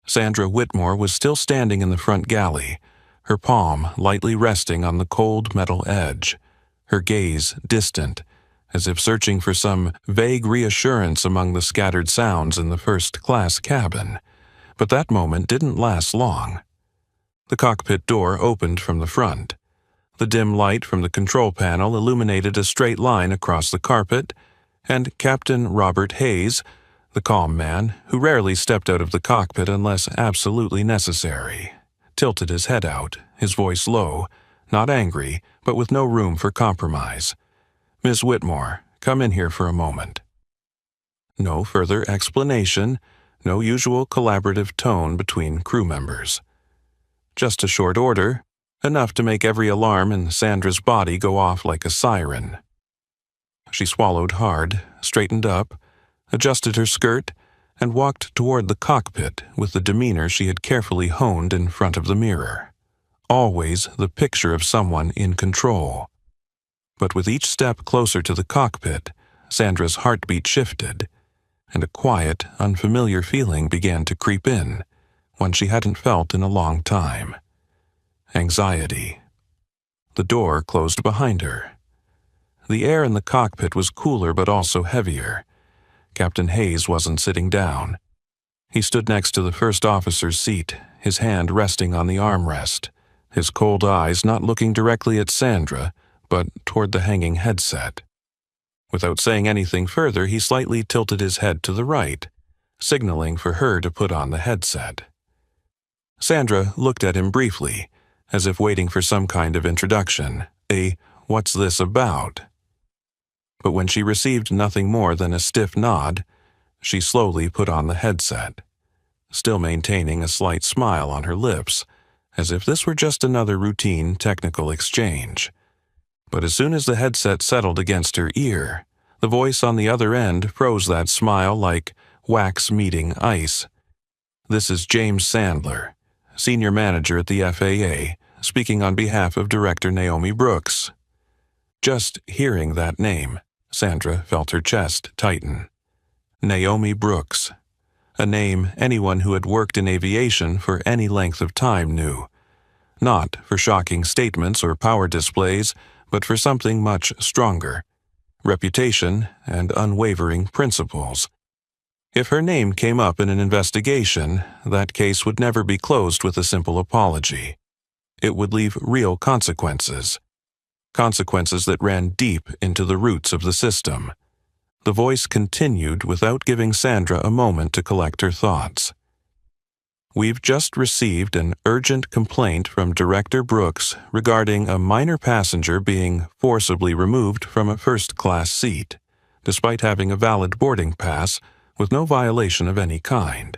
Sandra Whitmore was still standing in the front galley, her palm lightly resting on the cold metal edge, her gaze distant, as if searching for some vague reassurance among the scattered sounds in the first-class cabin. But that moment didn't last long. The cockpit door opened from the front. The dim light from the control panel illuminated a straight line across the carpet, and Captain Robert Hayes, the calm man, who rarely stepped out of the cockpit unless absolutely necessary, tilted his head out, his voice low, not angry, but with no room for compromise. "Miss Whitmore, come in here for a moment." No further explanation, no usual collaborative tone between crew members. Just a short order, enough to make every alarm in Sandra's body go off like a siren. She swallowed hard, straightened up, adjusted her skirt, and walked toward the cockpit with the demeanor she had carefully honed in front of the mirror. Always the picture of someone in control. But with each step closer to the cockpit, Sandra's heartbeat shifted, and a quiet, unfamiliar feeling began to creep in, one she hadn't felt in a long time. Anxiety. The door closed behind her. The air in the cockpit was cooler but also heavier. Captain Hayes wasn't sitting down. He stood next to the first officer's seat, his hand resting on the armrest, his cold eyes not looking directly at Sandra, but toward the hanging headset. Without saying anything further, he slightly tilted his head to the right, signaling for her to put on the headset. Sandra looked at him briefly, as if waiting for some kind of introduction, a "what's this about?" But when she received nothing more than a stiff nod, she slowly put on the headset, still maintaining a slight smile on her lips, as if this were just another routine technical exchange. But as soon as the headset settled against her ear, the voice on the other end froze that smile like wax meeting ice. "This is James Sandler, Senior Manager at the FAA, speaking on behalf of Director Naomi Brooks." Just hearing that name, Sandra felt her chest tighten. Naomi Brooks. A name anyone who had worked in aviation for any length of time knew. Not for shocking statements or power displays, but for something much stronger: reputation and unwavering principles. If her name came up in an investigation, that case would never be closed with a simple apology. It would leave real consequences. Consequences that ran deep into the roots of the system. The voice continued without giving Sandra a moment to collect her thoughts. "We've just received an urgent complaint from Director Brooks regarding a minor passenger being forcibly removed from a first-class seat, despite having a valid boarding pass, with no violation of any kind."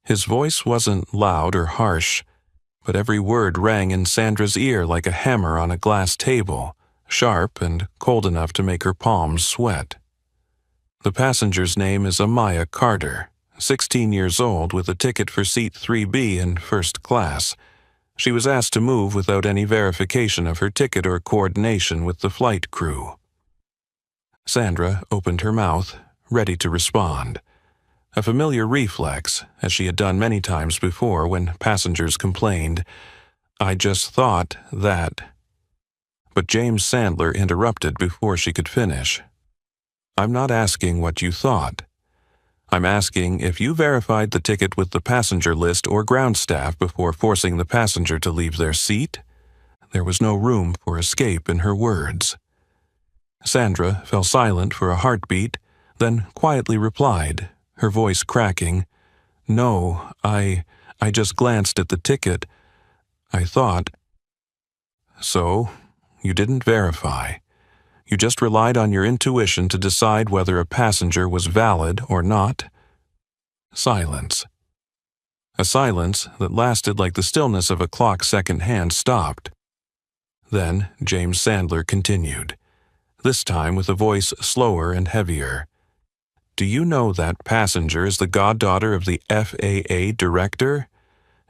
His voice wasn't loud or harsh, but every word rang in Sandra's ear like a hammer on a glass table, sharp and cold enough to make her palms sweat. "The passenger's name is Amaya Carter, 16 years old with a ticket for seat 3B in first class. She was asked to move without any verification of her ticket or coordination with the flight crew." Sandra opened her mouth, ready to respond, a familiar reflex, as she had done many times before when passengers complained. "I just thought that—" But James Sandler interrupted before she could finish. "I'm not asking what you thought. I'm asking if you verified the ticket with the passenger list or ground staff before forcing the passenger to leave their seat." There was no room for escape in her words. Sandra fell silent for a heartbeat, then quietly replied, her voice cracking, "No, I just glanced at the ticket. I thought—" "So, you didn't verify. You just relied on your intuition to decide whether a passenger was valid or not?" Silence. A silence that lasted like the stillness of a clock second-hand stopped. Then James Sandler continued, this time with a voice slower and heavier. "Do you know that passenger is the goddaughter of the FAA director?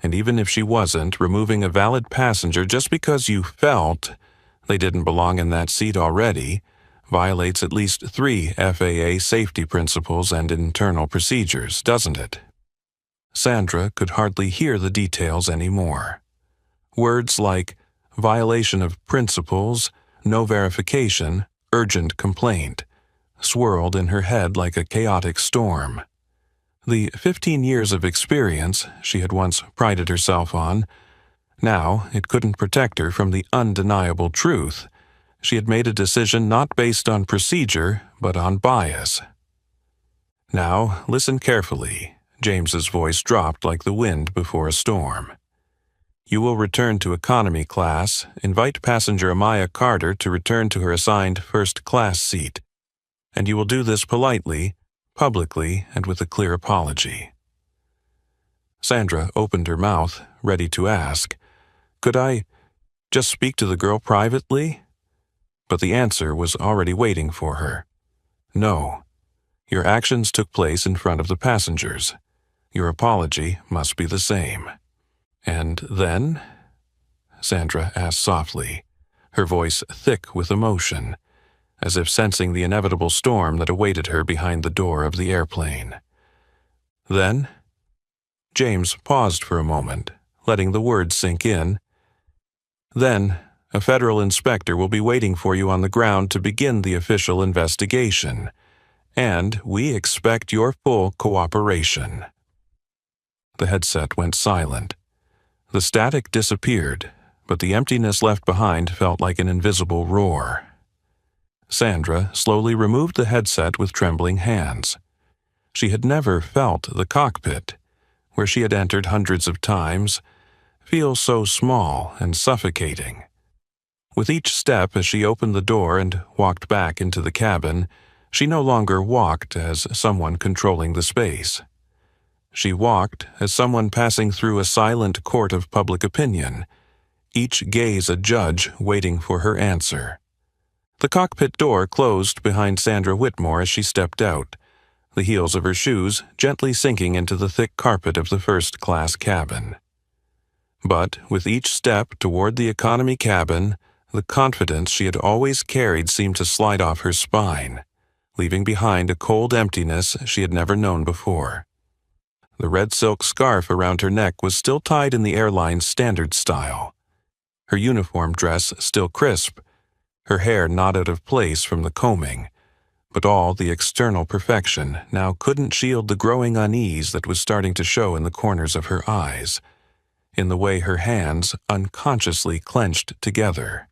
And even if she wasn't, removing a valid passenger just because you felt they didn't belong in that seat already violates at least 3 FAA safety principles and internal procedures, doesn't it?" Sandra could hardly hear the details anymore. Words like violation of principles, no verification, urgent complaint swirled in her head like a chaotic storm. The 15 years of experience she had once prided herself on, now it couldn't protect her from the undeniable truth. She had made a decision not based on procedure, but on bias. "Now, listen carefully." James's voice dropped like the wind before a storm. "You will return to economy class, invite passenger Amaya Carter to return to her assigned first-class seat, and you will do this politely, publicly, and with a clear apology." Sandra opened her mouth, ready to ask, "Could I just speak to the girl privately?" But the answer was already waiting for her. "No. Your actions took place in front of the passengers. Your apology must be the same." "And then?" Sandra asked softly, her voice thick with emotion, as if sensing the inevitable storm that awaited her behind the door of the airplane. "Then?" James paused for a moment, letting the words sink in. "Then, a federal inspector will be waiting for you on the ground to begin the official investigation, and we expect your full cooperation." The headset went silent. The static disappeared, but the emptiness left behind felt like an invisible roar. Sandra slowly removed the headset with trembling hands. She had never felt the cockpit, where she had entered hundreds of times, feel so small and suffocating. With each step as she opened the door and walked back into the cabin, she no longer walked as someone controlling the space. She walked as someone passing through a silent court of public opinion, each gaze a judge waiting for her answer. The cockpit door closed behind Sandra Whitmore as she stepped out, the heels of her shoes gently sinking into the thick carpet of the first-class cabin. But with each step toward the economy cabin, the confidence she had always carried seemed to slide off her spine, leaving behind a cold emptiness she had never known before. The red silk scarf around her neck was still tied in the airline's standard style. Her uniform dress still crisp, her hair not out of place from the combing, but all the external perfection now couldn't shield the growing unease that was starting to show in the corners of her eyes, in the way her hands unconsciously clenched together.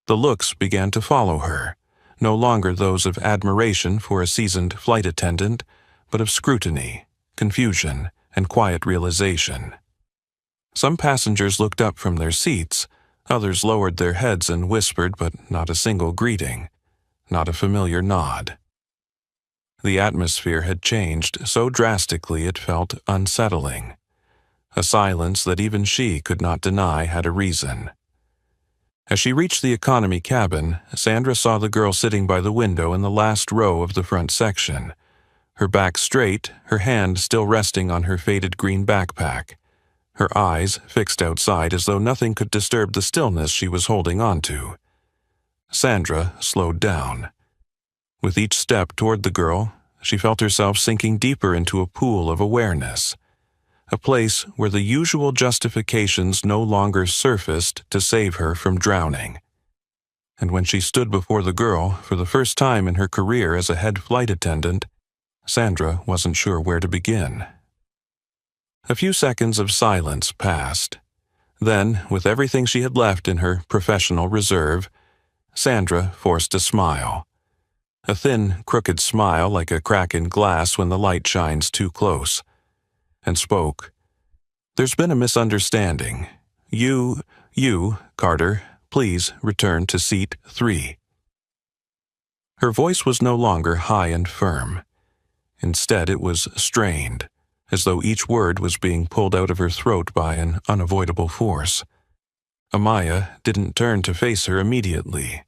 The looks began to follow her, no longer those of admiration for a seasoned flight attendant, but of scrutiny, confusion, and quiet realization. Some passengers looked up from their seats, others lowered their heads and whispered, but not a single greeting, not a familiar nod. The atmosphere had changed so drastically it felt unsettling, a silence that even she could not deny had a reason. As she reached the economy cabin, Sandra saw the girl sitting by the window in the last row of the front section, her back straight, her hand still resting on her faded green backpack, her eyes fixed outside as though nothing could disturb the stillness she was holding on to. Sandra slowed down. With each step toward the girl, she felt herself sinking deeper into a pool of awareness, a place where the usual justifications no longer surfaced to save her from drowning. And when she stood before the girl for the first time in her career as a head flight attendant, Sandra wasn't sure where to begin. A few seconds of silence passed. Then, with everything she had left in her professional reserve, Sandra forced a smile. A thin, crooked smile like a crack in glass when the light shines too close, and spoke. "There's been a misunderstanding. You, Carter, please return to seat 3. Her voice was no longer high and firm. Instead, it was strained, as though each word was being pulled out of her throat by an unavoidable force. Amaya didn't turn to face her immediately.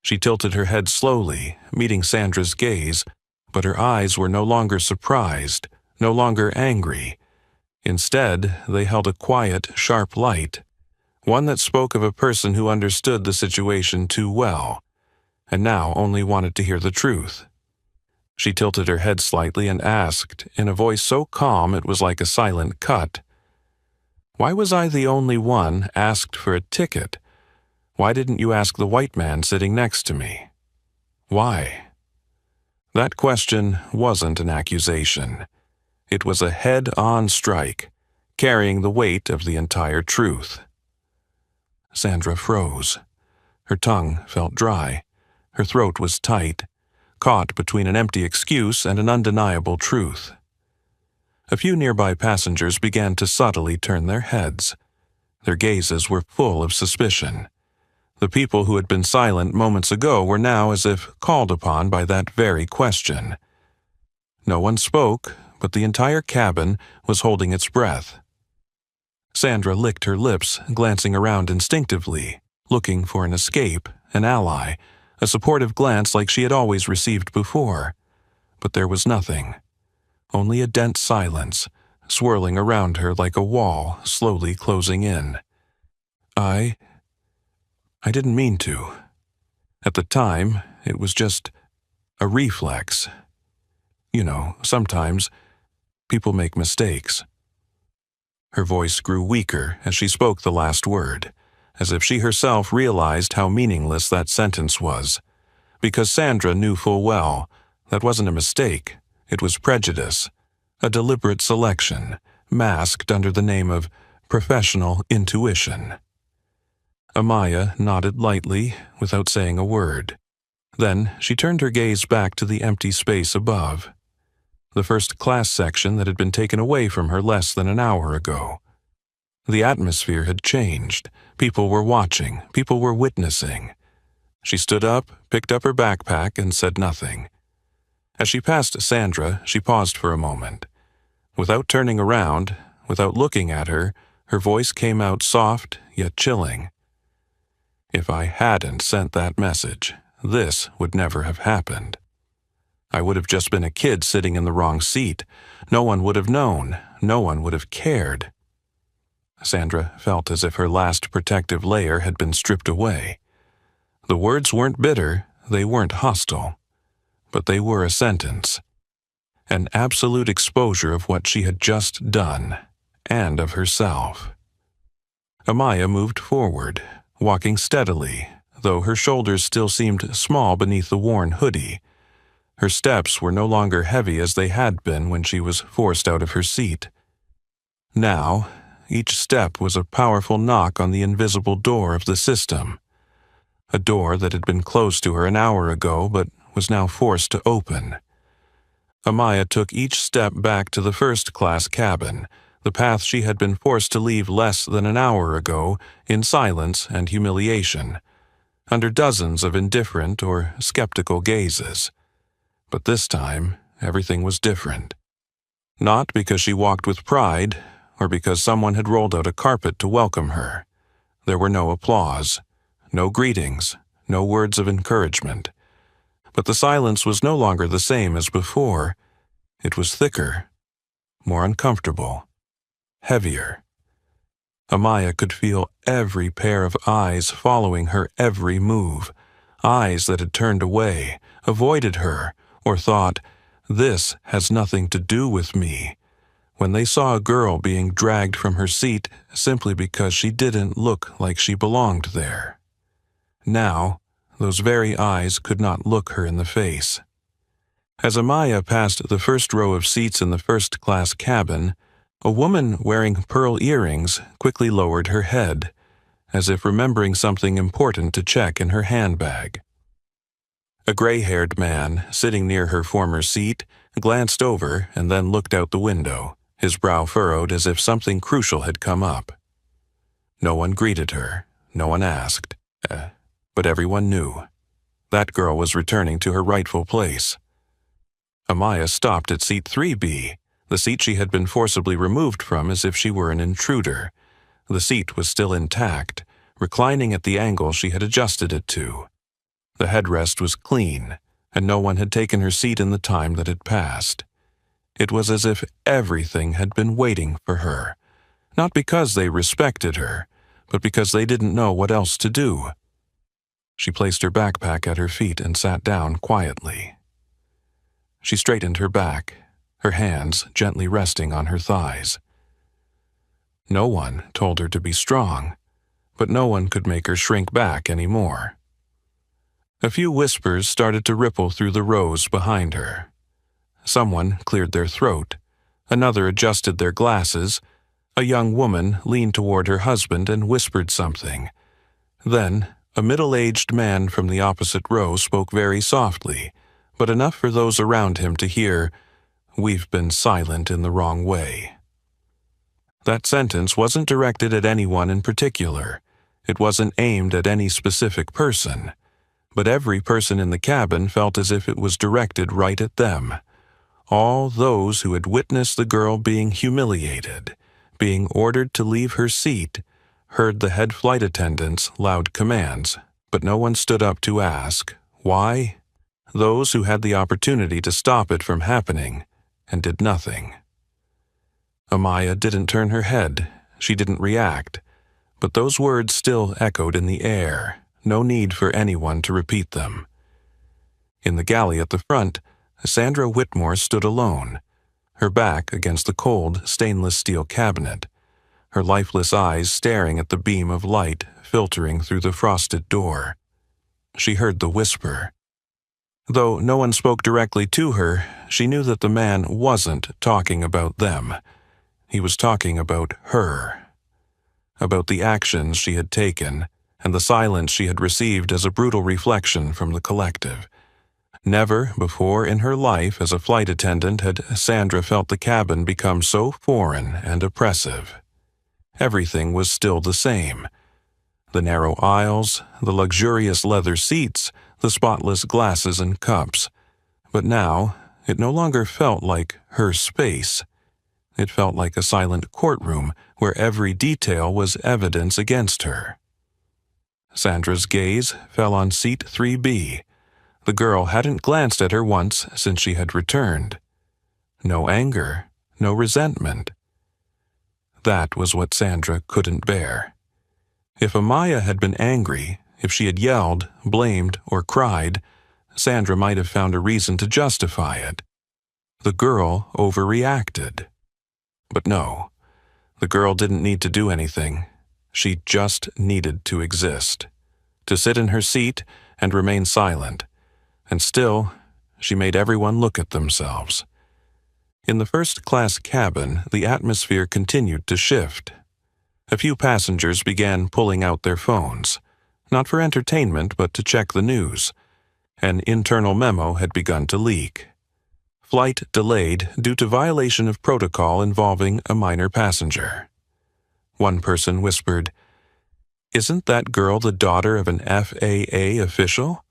She tilted her head slowly, meeting Sandra's gaze, but her eyes were no longer surprised, no longer angry. Instead, they held a quiet, sharp light, one that spoke of a person who understood the situation too well, and now only wanted to hear the truth. She tilted her head slightly and asked, in a voice so calm it was like a silent cut, "Why was I the only one asked for a ticket? Why didn't you ask the white man sitting next to me? Why?" That question wasn't an accusation. It was a head-on strike, carrying the weight of the entire truth. Sandra froze. Her tongue felt dry. Her throat was tight, caught between an empty excuse and an undeniable truth. A few nearby passengers began to subtly turn their heads. Their gazes were full of suspicion. The people who had been silent moments ago were now as if called upon by that very question. No one spoke, but the entire cabin was holding its breath. Sandra licked her lips, glancing around instinctively, looking for an escape, an ally, a supportive glance like she had always received before. But there was nothing. Only a dense silence, swirling around her like a wall slowly closing in. I didn't mean to. At the time, it was just a reflex. You know, sometimes people make mistakes. Her voice grew weaker as she spoke the last word, as if she herself realized how meaningless that sentence was. Because Sandra knew full well that wasn't a mistake, it was prejudice, a deliberate selection, masked under the name of professional intuition. Amaya nodded lightly, without saying a word. Then she turned her gaze back to the empty space above, the first class section that had been taken away from her less than an hour ago. The atmosphere had changed. People were watching. People were witnessing. She stood up, picked up her backpack, and said nothing. As she passed Sandra, she paused for a moment. Without turning around, without looking at her, her voice came out soft yet chilling. If I hadn't sent that message, this would never have happened. I would have just been a kid sitting in the wrong seat. No one would have known. No one would have cared. Sandra felt as if her last protective layer had been stripped away. The words weren't bitter, they weren't hostile, but they were a sentence. An absolute exposure of what she had just done, and of herself. Amaya moved forward, walking steadily, though her shoulders still seemed small beneath the worn hoodie. Her steps were no longer heavy as they had been when she was forced out of her seat. Now, each step was a powerful knock on the invisible door of the system. A door that had been closed to her an hour ago but was now forced to open. Amaya took each step back to the first-class cabin, the path she had been forced to leave less than an hour ago in silence and humiliation, under dozens of indifferent or skeptical gazes. But this time, everything was different. Not because she walked with pride, or because someone had rolled out a carpet to welcome her. There were no applause, no greetings, no words of encouragement. But the silence was no longer the same as before. It was thicker, more uncomfortable, heavier. Amaya could feel every pair of eyes following her every move, eyes that had turned away, avoided her, or thought, This has nothing to do with me. When they saw a girl being dragged from her seat simply because she didn't look like she belonged there. Now, those very eyes could not look her in the face. As Amaya passed the first row of seats in the first-class cabin, a woman wearing pearl earrings quickly lowered her head, as if remembering something important to check in her handbag. A gray-haired man, sitting near her former seat, glanced over and then looked out the window, his brow furrowed as if something crucial had come up. No one greeted her, no one asked, but everyone knew. That girl was returning to her rightful place. Amaya stopped at seat 3B, the seat she had been forcibly removed from as if she were an intruder. The seat was still intact, reclining at the angle she had adjusted it to. The headrest was clean, and no one had taken her seat in the time that had passed. It was as if everything had been waiting for her, not because they respected her, but because they didn't know what else to do. She placed her backpack at her feet and sat down quietly. She straightened her back, her hands gently resting on her thighs. No one told her to be strong, but no one could make her shrink back anymore. A few whispers started to ripple through the rows behind her. Someone cleared their throat, another adjusted their glasses, a young woman leaned toward her husband and whispered something. Then, a middle-aged man from the opposite row spoke very softly, but enough for those around him to hear, "We've been silent in the wrong way." That sentence wasn't directed at anyone in particular. It wasn't aimed at any specific person. But every person in the cabin felt as if it was directed right at them. All those who had witnessed the girl being humiliated, being ordered to leave her seat, heard the head flight attendant's loud commands, but no one stood up to ask, why? Those who had the opportunity to stop it from happening and did nothing. Amaya didn't turn her head, she didn't react, but those words still echoed in the air, no need for anyone to repeat them. In the galley at the front, Sandra Whitmore stood alone, her back against the cold stainless steel cabinet, her lifeless eyes staring at the beam of light filtering through the frosted door. She heard the whisper. Though no one spoke directly to her, she knew that the man wasn't talking about them. He was talking about her, about the actions she had taken and the silence she had received as a brutal reflection from the collective. Never before in her life as a flight attendant had Sandra felt the cabin become so foreign and oppressive. Everything was still the same. The narrow aisles, the luxurious leather seats, the spotless glasses and cups. But now, it no longer felt like her space. It felt like a silent courtroom where every detail was evidence against her. Sandra's gaze fell on seat 3B. The girl hadn't glanced at her once since she had returned. No anger, no resentment. That was what Sandra couldn't bear. If Amaya had been angry, if she had yelled, blamed, or cried, Sandra might have found a reason to justify it. The girl overreacted. But no, the girl didn't need to do anything. She just needed to exist, to sit in her seat and remain silent. And still, she made everyone look at themselves. In the first-class cabin, the atmosphere continued to shift. A few passengers began pulling out their phones, not for entertainment but to check the news. An internal memo had begun to leak. Flight delayed due to violation of protocol involving a minor passenger. One person whispered, "Isn't that girl the daughter of an FAA official?"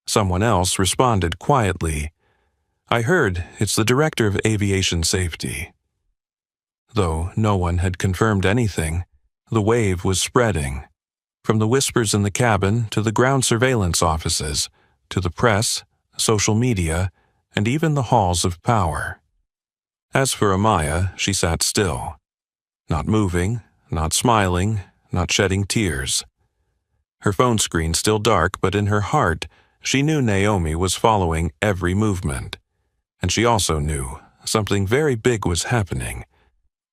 Someone else responded quietly, "I heard it's the director of aviation safety." Though no one had confirmed anything, the wave was spreading, from the whispers in the cabin to the ground surveillance offices, to the press, social media, and even the halls of power. As for Amaya, she sat still, not moving, not smiling, not shedding tears. Her phone screen still dark, but in her heart, she knew Naomi was following every movement, And she also knew something very big was happening,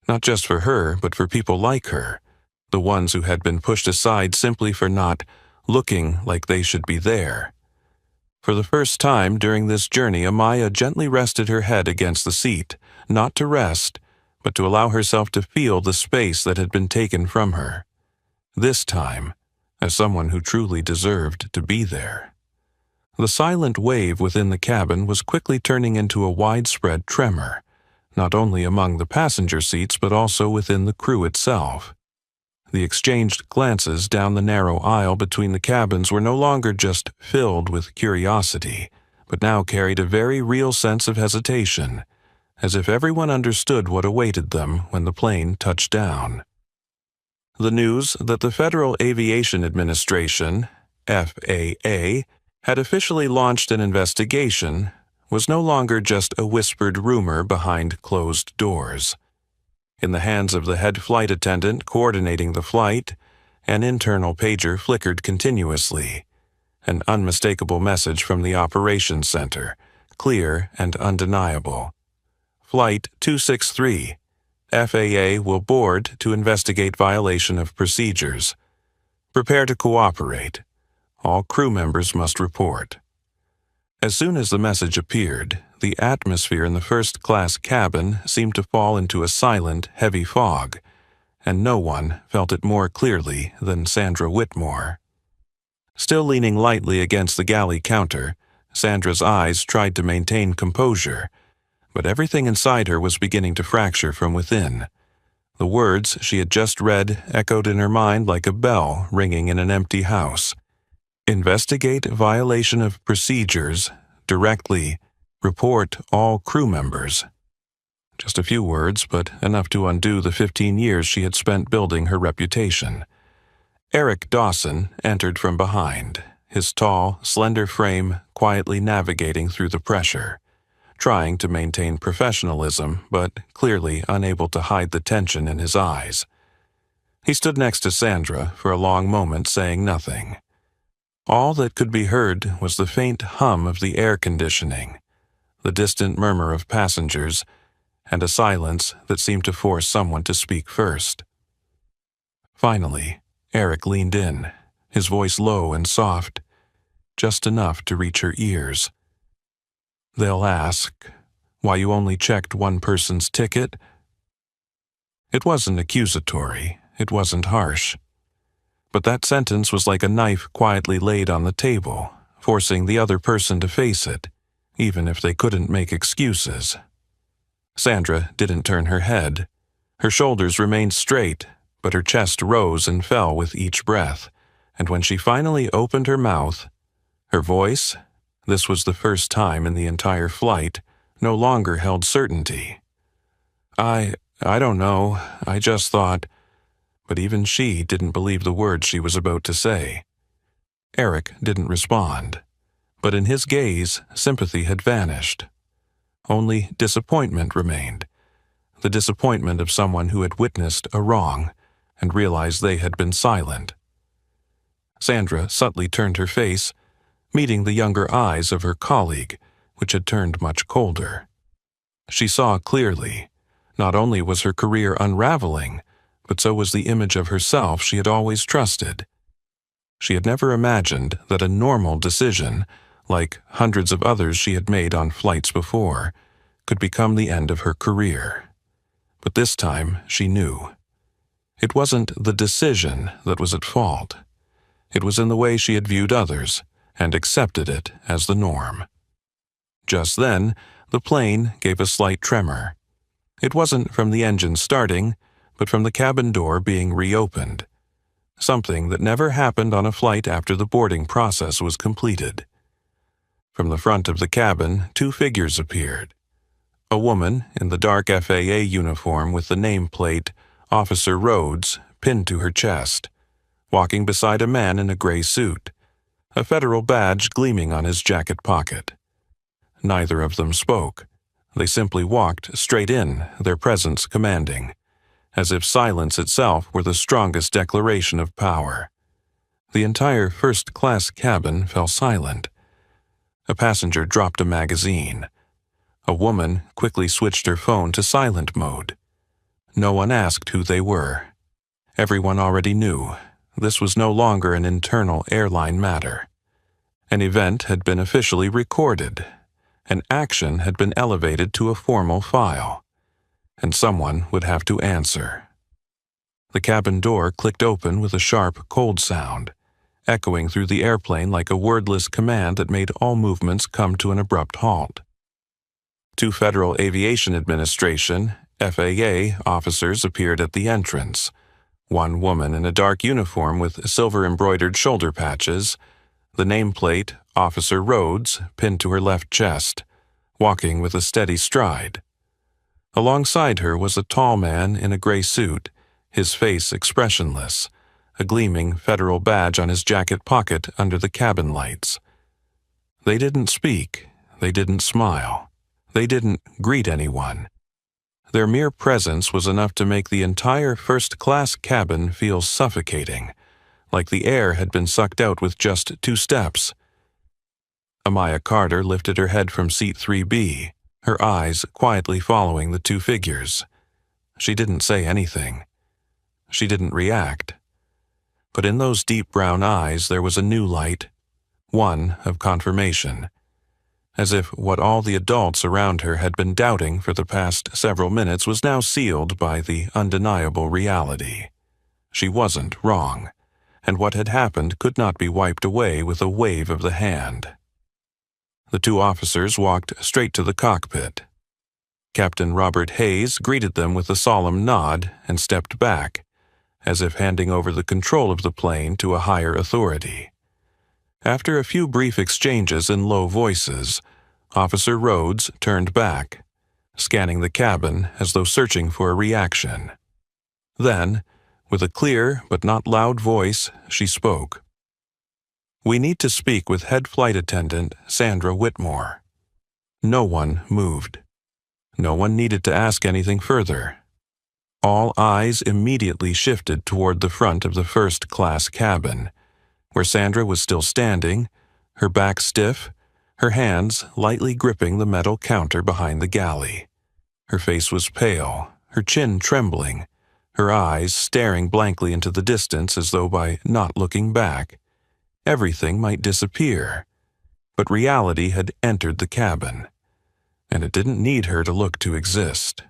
not just for her, but for people like her, the ones who had been pushed aside simply for not looking like they should be there. For the first time during this journey, Amaya gently rested her head against the seat, not to rest, but to allow herself to feel the space that had been taken from her. This time, as someone who truly deserved to be there. The silent wave within the cabin was quickly turning into a widespread tremor, not only among the passenger seats but also within the crew itself. The exchanged glances down the narrow aisle between the cabins were no longer just filled with curiosity, but now carried a very real sense of hesitation, as if everyone understood what awaited them when the plane touched down. The news that the Federal Aviation Administration, FAA, had officially launched an investigation was no longer just a whispered rumor behind closed doors. In the hands of the head flight attendant coordinating the flight, an internal pager flickered continuously, an unmistakable message from the operations center, clear and undeniable. Flight 263. FAA will board to investigate violation of procedures. Prepare to cooperate. All crew members must report. As soon as the message appeared, the atmosphere in the first-class cabin seemed to fall into a silent, heavy fog, and no one felt it more clearly than Sandra Whitmore. Still leaning lightly against the galley counter, Sandra's eyes tried to maintain composure, but everything inside her was beginning to fracture from within. The words she had just read echoed in her mind like a bell ringing in an empty house. Investigate violation of procedures directly. Report all crew members. Just a few words, but enough to undo the 15 years she had spent building her reputation. Eric Dawson entered from behind, his tall, slender frame quietly navigating through the pressure, trying to maintain professionalism, but clearly unable to hide the tension in his eyes. He stood next to Sandra for a long moment, saying nothing. All that could be heard was the faint hum of the air conditioning, the distant murmur of passengers, and a silence that seemed to force someone to speak first. Finally, Eric leaned in, his voice low and soft, just enough to reach her ears. They'll ask why you only checked one person's ticket. It wasn't accusatory, it wasn't harsh. But that sentence was like a knife quietly laid on the table, forcing the other person to face it, even if they couldn't make excuses. Sandra didn't turn her head. Her shoulders remained straight, but her chest rose and fell with each breath, and when she finally opened her mouth, her voice, this was the first time in the entire flight, no longer held certainty. I don't know, I just thought... But even she didn't believe the words she was about to say. Eric didn't respond, but in his gaze, sympathy had vanished. Only disappointment remained, the disappointment of someone who had witnessed a wrong and realized they had been silent. Sandra subtly turned her face, meeting the younger eyes of her colleague, which had turned much colder. She saw clearly, not only was her career unraveling, but so was the image of herself she had always trusted. She had never imagined that a normal decision, like hundreds of others she had made on flights before, could become the end of her career. But this time she knew. It wasn't the decision that was at fault. It was in the way she had viewed others and accepted it as the norm. Just then, the plane gave a slight tremor. It wasn't from the engine starting, but from the cabin door being reopened, something that never happened on a flight after the boarding process was completed. From the front of the cabin, two figures appeared. A woman in the dark FAA uniform with the nameplate Officer Rhodes pinned to her chest, walking beside a man in a gray suit, a federal badge gleaming on his jacket pocket. Neither of them spoke. They simply walked straight in, their presence commanding, as if silence itself were the strongest declaration of power. The entire first-class cabin fell silent. A passenger dropped a magazine. A woman quickly switched her phone to silent mode. No one asked who they were. Everyone already knew. This was no longer an internal airline matter. An event had been officially recorded. An action had been elevated to a formal file. And someone would have to answer. The cabin door clicked open with a sharp, cold sound, echoing through the airplane like a wordless command that made all movements come to an abrupt halt. Two Federal Aviation Administration, FAA, officers appeared at the entrance. One woman in a dark uniform with silver-embroidered shoulder patches, the nameplate, Officer Rhodes, pinned to her left chest, walking with a steady stride. Alongside her was a tall man in a gray suit, his face expressionless, a gleaming federal badge on his jacket pocket under the cabin lights. They didn't speak. They didn't smile. They didn't greet anyone. Their mere presence was enough to make the entire first-class cabin feel suffocating, like the air had been sucked out with just 2 steps. Amaya Carter lifted her head from seat 3B, her eyes quietly following the two figures. She didn't say anything. She didn't react. But in those deep brown eyes there was a new light, one of confirmation, as if what all the adults around her had been doubting for the past several minutes was now sealed by the undeniable reality. She wasn't wrong, and what had happened could not be wiped away with a wave of the hand. The two officers walked straight to the cockpit. Captain Robert Hayes greeted them with a solemn nod and stepped back, as if handing over the control of the plane to a higher authority. After a few brief exchanges in low voices, Officer Rhodes turned back, scanning the cabin as though searching for a reaction. Then, with a clear but not loud voice, she spoke. "We need to speak with Head Flight Attendant Sandra Whitmore." No one moved. No one needed to ask anything further. All eyes immediately shifted toward the front of the first-class cabin, where Sandra was still standing, her back stiff, her hands lightly gripping the metal counter behind the galley. Her face was pale, her chin trembling, her eyes staring blankly into the distance as though by not looking back, everything might disappear. But reality had entered the cabin, and it didn't need her to look to exist.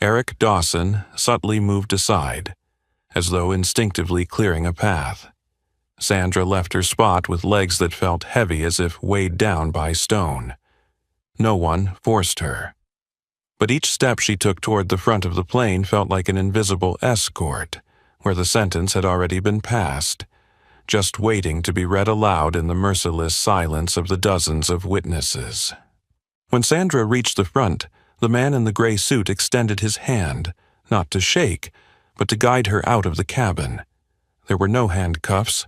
Eric Dawson subtly moved aside, as though instinctively clearing a path. Sandra left her spot with legs that felt heavy as if weighed down by stone. No one forced her. But each step she took toward the front of the plane felt like an invisible escort, where the sentence had already been passed, just waiting to be read aloud in the merciless silence of the dozens of witnesses. When Sandra reached the front, the man in the gray suit extended his hand, not to shake, but to guide her out of the cabin. There were no handcuffs.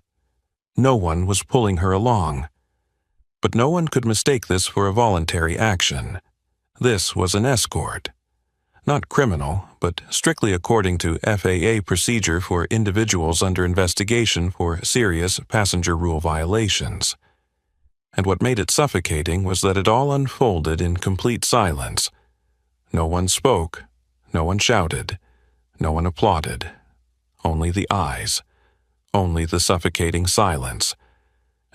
No one was pulling her along. But no one could mistake this for a voluntary action. This was an escort. Not criminal, but strictly according to FAA procedure for individuals under investigation for serious passenger rule violations. And what made it suffocating was that it all unfolded in complete silence. No one spoke, no one shouted, no one applauded. Only the eyes, only the suffocating silence,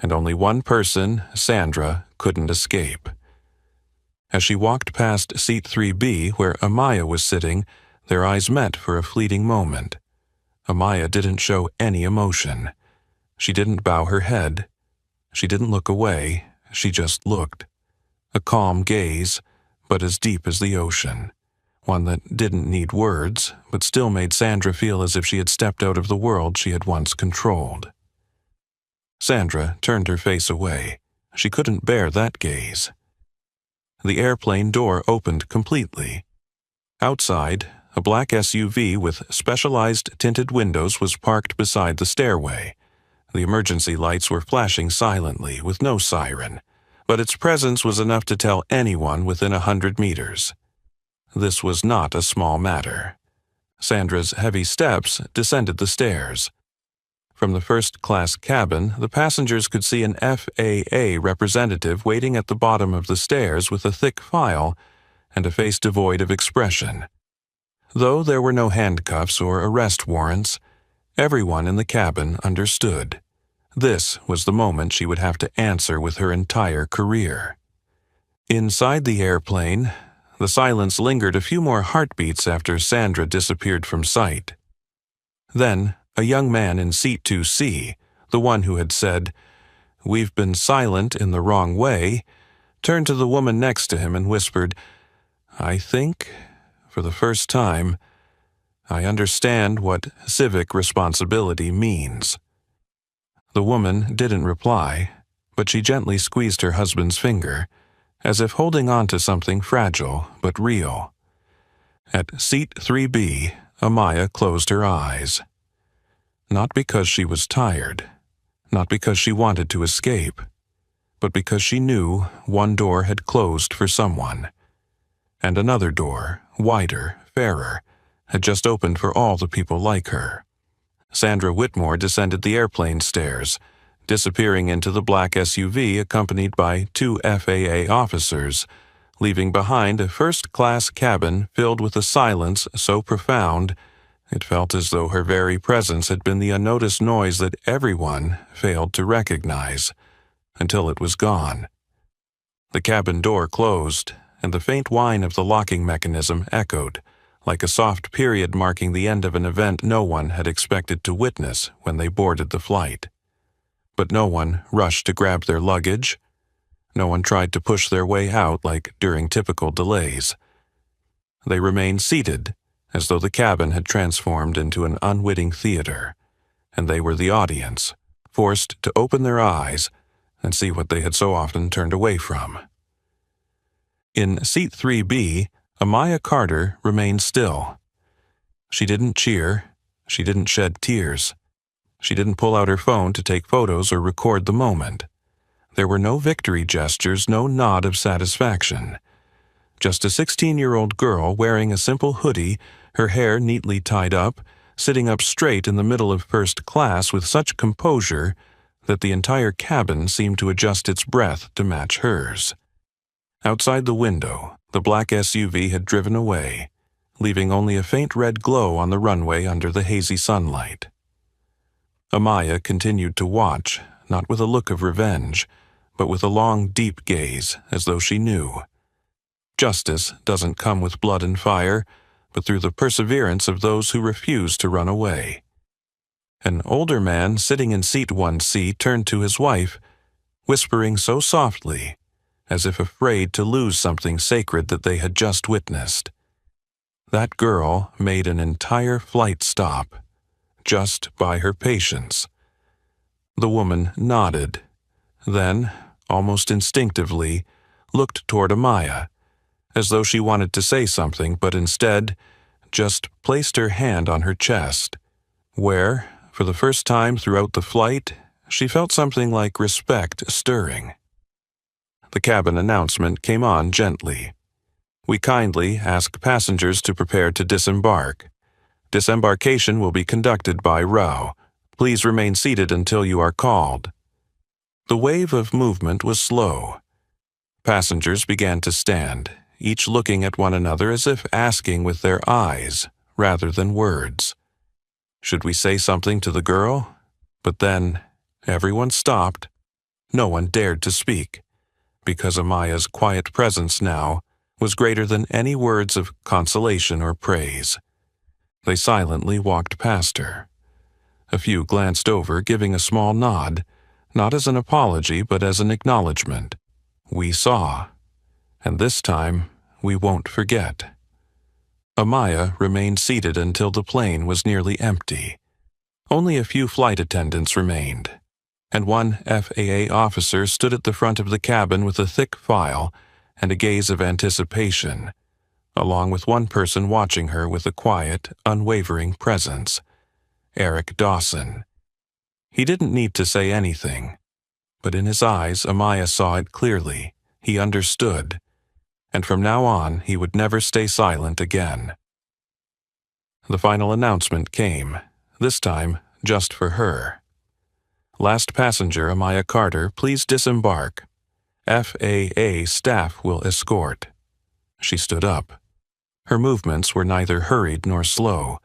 and only one person, Sandra, couldn't escape. As she walked past seat 3B, where Amaya was sitting, their eyes met for a fleeting moment. Amaya didn't show any emotion. She didn't bow her head. She didn't look away. She just looked. A calm gaze, but as deep as the ocean. One that didn't need words, but still made Sandra feel as if she had stepped out of the world she had once controlled. Sandra turned her face away. She couldn't bear that gaze. The airplane door opened completely. Outside, a black SUV with specialized tinted windows was parked beside the stairway. The emergency lights were flashing silently with no siren, but its presence was enough to tell anyone within 100 meters. This was not a small matter. Sandra's heavy steps descended the stairs. From the first-class cabin, the passengers could see an FAA representative waiting at the bottom of the stairs with a thick file and a face devoid of expression. Though there were no handcuffs or arrest warrants, everyone in the cabin understood. This was the moment she would have to answer with her entire career. Inside the airplane, the silence lingered a few more heartbeats after Sandra disappeared from sight. Then, a young man in seat 2C, the one who had said, "We've been silent in the wrong way," turned to the woman next to him and whispered, "I think, for the first time, I understand what civic responsibility means." The woman didn't reply, but she gently squeezed her husband's finger, as if holding on to something fragile but real. At seat 3B, Amaya closed her eyes. Not because she was tired, not because she wanted to escape, but because she knew one door had closed for someone, and another door, wider, fairer, had just opened for all the people like her. Sandra Whitmore descended the airplane stairs, disappearing into the black SUV accompanied by 2 FAA officers, leaving behind a first-class cabin filled with a silence so profound it felt as though her very presence had been the unnoticed noise that everyone failed to recognize, until it was gone. The cabin door closed, and the faint whine of the locking mechanism echoed, like a soft period marking the end of an event no one had expected to witness when they boarded the flight. But no one rushed to grab their luggage. No one tried to push their way out like during typical delays. They remained seated, as though the cabin had transformed into an unwitting theater, and they were the audience, forced to open their eyes and see what they had so often turned away from. In seat 3B, Amaya Carter remained still. She didn't cheer. She didn't shed tears. She didn't pull out her phone to take photos or record the moment. There were no victory gestures, no nod of satisfaction. Just a 16-year-old girl wearing a simple hoodie, her hair neatly tied up, sitting up straight in the middle of first class with such composure that the entire cabin seemed to adjust its breath to match hers. Outside the window, the black SUV had driven away, leaving only a faint red glow on the runway under the hazy sunlight. Amaya continued to watch, not with a look of revenge, but with a long, deep gaze, as though she knew. Justice doesn't come with blood and fire, but through the perseverance of those who refuse to run away. An older man sitting in seat 1C turned to his wife, whispering so softly, as if afraid to lose something sacred that they had just witnessed. That girl made an entire flight stop, just by her patience. The woman nodded, then, almost instinctively, looked toward Amaya, as though she wanted to say something, but instead just placed her hand on her chest, where, for the first time throughout the flight, she felt something like respect stirring. The cabin announcement came on gently. "We kindly ask passengers to prepare to disembark. Disembarkation will be conducted by RAW. Please remain seated until you are called." The wave of movement was slow. Passengers began to stand, each looking at one another as if asking with their eyes rather than words. Should we say something to the girl? But then everyone stopped. No one dared to speak, because Amaya's quiet presence now was greater than any words of consolation or praise. They silently walked past her. A few glanced over, giving a small nod, not as an apology but as an acknowledgement. We saw, and this time we won't forget. Amaya remained seated until the plane was nearly empty. Only a few flight attendants remained, and one FAA officer stood at the front of the cabin with a thick file and a gaze of anticipation, along with one person watching her with a quiet, unwavering presence, Eric Dawson. He didn't need to say anything, but in his eyes Amaya saw it clearly. He understood, and from now on he would never stay silent again. The final announcement came, this time just for her. Last passenger Amaya Carter, please disembark. FAA staff will escort. She stood up. Her movements were neither hurried nor slow.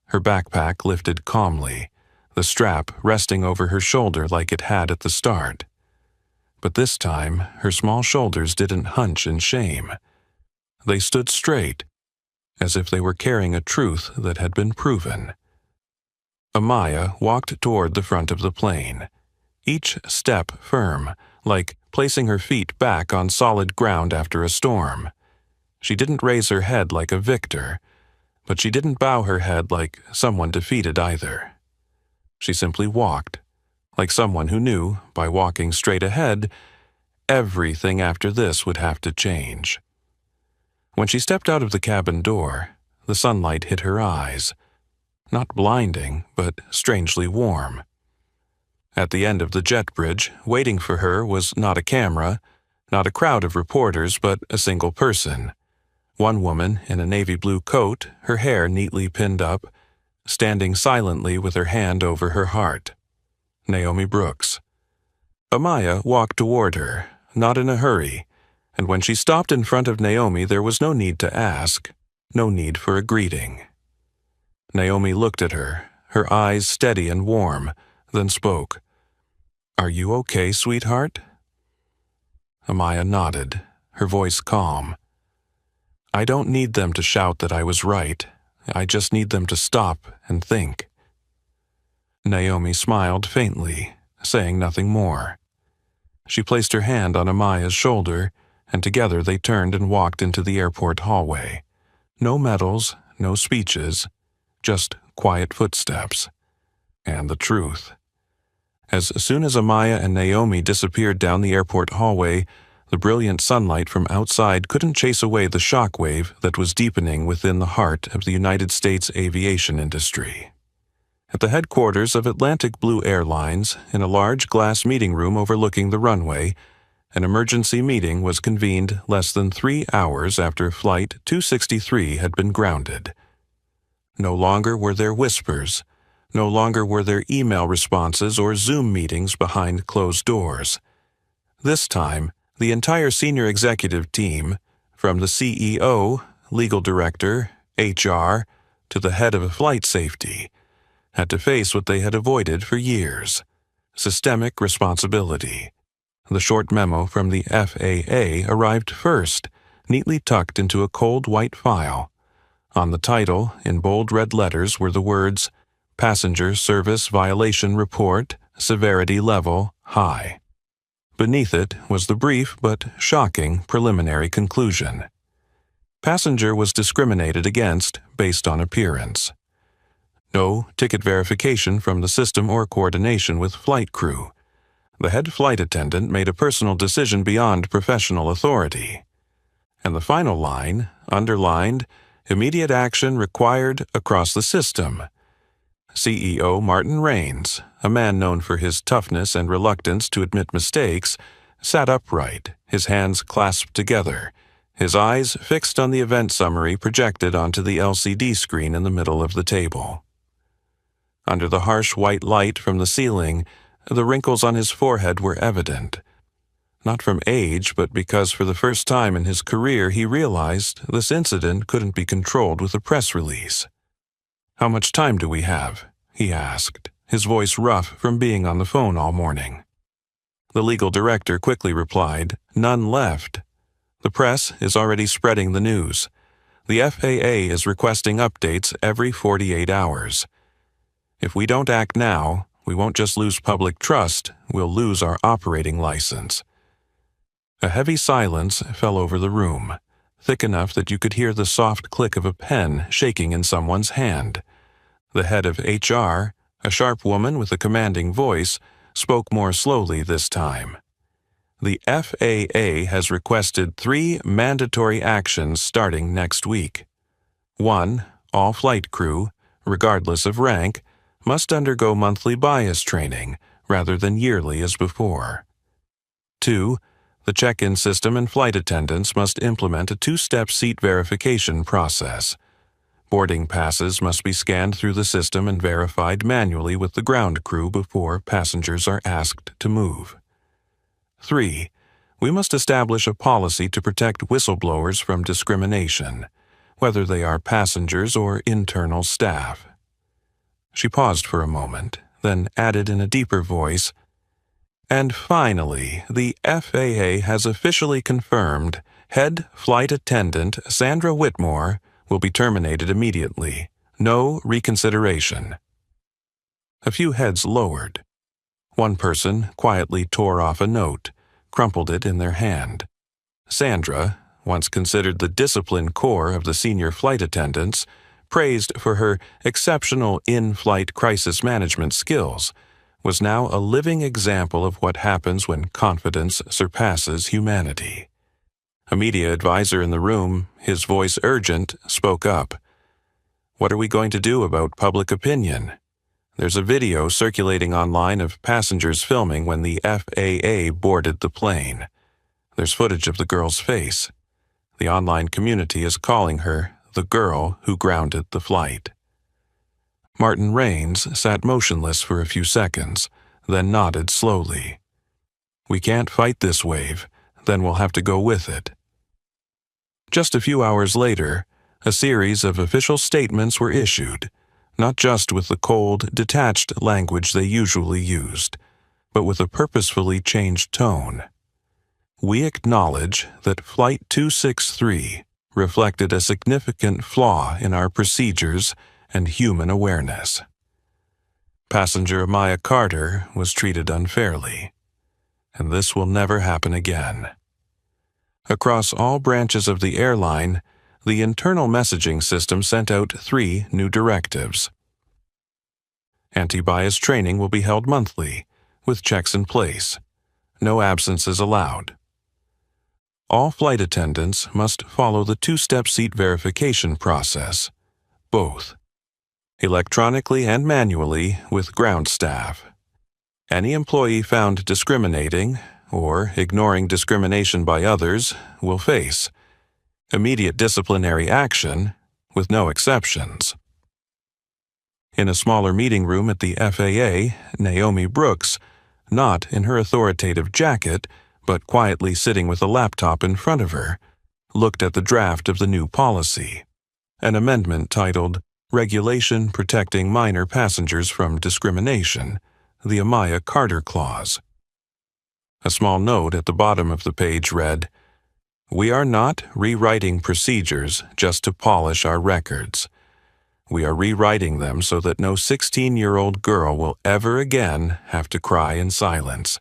Her backpack lifted calmly, the strap resting over her shoulder like it had at the start. But this time, her small shoulders didn't hunch in shame. They stood straight, as if they were carrying a truth that had been proven. Amaya walked toward the front of the plane, each step firm, like placing her feet back on solid ground after a storm. She didn't raise her head like a victor, but she didn't bow her head like someone defeated either. She simply walked, like someone who knew, by walking straight ahead, everything after this would have to change. When she stepped out of the cabin door, the sunlight hit her eyes. Not blinding, but strangely warm. At the end of the jet bridge, waiting for her was not a camera, not a crowd of reporters, but a single person. One woman in a navy blue coat, her hair neatly pinned up, standing silently with her hand over her heart. Naomi Brooks. Amaya walked toward her, not in a hurry, and when she stopped in front of Naomi there was no need to ask, no need for a greeting. Naomi looked at her, her eyes steady and warm, then spoke. "Are you okay, sweetheart?" Amaya nodded, her voice calm. "I don't need them to shout that I was right. I just need them to stop and think." Naomi smiled faintly, saying nothing more. She placed her hand on Amaya's shoulder, and together they turned and walked into the airport hallway. No medals, no speeches, just quiet footsteps. And the truth. As soon as Amaya and Naomi disappeared down the airport hallway, the brilliant sunlight from outside couldn't chase away the shockwave that was deepening within the heart of the United States aviation industry. At the headquarters of Atlantic Blue Airlines, in a large glass meeting room overlooking the runway, an emergency meeting was convened less than 3 hours after Flight 263 had been grounded. No longer were there whispers. No longer were there email responses or Zoom meetings behind closed doors. This time, the entire senior executive team, from the CEO, legal director, HR, to the head of flight safety, had to face what they had avoided for years: systemic responsibility. The short memo from the FAA arrived first, neatly tucked into a cold white file. On the title, in bold red letters, were the words, "Passenger Service Violation Report, Severity Level High." Beneath it was the brief but shocking preliminary conclusion. Passenger was discriminated against based on appearance. No ticket verification from the system or coordination with flight crew. The head flight attendant made a personal decision beyond professional authority. And the final line, underlined, "Immediate action required across the system." CEO Martin Raines, a man known for his toughness and reluctance to admit mistakes, sat upright, his hands clasped together, his eyes fixed on the event summary projected onto the LCD screen in the middle of the table. Under the harsh white light from the ceiling, the wrinkles on his forehead were evident. Not from age, but because for the first time in his career he realized this incident couldn't be controlled with a press release. "How much time do we have?" he asked, his voice rough from being on the phone all morning. The legal director quickly replied, "None left. The press is already spreading the news. The FAA is requesting updates every 48 hours. If we don't act now, we won't just lose public trust, we'll lose our operating license." A heavy silence fell over the room, thick enough that you could hear the soft click of a pen shaking in someone's hand. The head of HR, a sharp woman with a commanding voice, spoke more slowly this time. "The FAA has requested 3 mandatory actions starting next week. 1. All flight crew, regardless of rank, must undergo monthly bias training rather than yearly as before. 2. The check-in system and flight attendants must implement a 2-step seat verification process. Boarding passes must be scanned through the system and verified manually with the ground crew before passengers are asked to move. 3. We must establish a policy to protect whistleblowers from discrimination, whether they are passengers or internal staff. She paused for a moment, then added in a deeper voice, "And finally, the FAA has officially confirmed Head Flight Attendant Sandra Whitmore will be terminated immediately. No reconsideration." A few heads lowered. One person quietly tore off a note, crumpled it in their hand. Sandra, once considered the discipline core of the senior flight attendants, praised for her exceptional in-flight crisis management skills, was now a living example of what happens when confidence surpasses humanity. A media advisor in the room, his voice urgent, spoke up. "What are we going to do about public opinion? There's a video circulating online of passengers filming when the FAA boarded the plane. There's footage of the girl's face. The online community is calling her the girl who grounded the flight." Martin Rains sat motionless for a few seconds, then nodded slowly. "We can't fight this wave, then we'll have to go with it." Just a few hours later, a series of official statements were issued, not just with the cold, detached language they usually used, but with a purposefully changed tone. "We acknowledge that Flight 263 reflected a significant flaw in our procedures and human awareness. Passenger Amaya Carter was treated unfairly, and this will never happen again." Across all branches of the airline, the internal messaging system sent out 3 new directives. Anti-bias training will be held monthly, with checks in place. No absences allowed. All flight attendants must follow the 2-step seat verification process, both electronically and manually with ground staff. Any employee found discriminating or ignoring discrimination by others will face immediate disciplinary action with no exceptions. In a smaller meeting room at the FAA, Naomi Brooks, not in her authoritative jacket, but quietly sitting with a laptop in front of her, looked at the draft of the new policy, an amendment titled Regulation Protecting Minor Passengers from Discrimination, the Amaya Carter Clause. A small note at the bottom of the page read, "We are not rewriting procedures just to polish our records. We are rewriting them so that no 16-year-old girl will ever again have to cry in silence."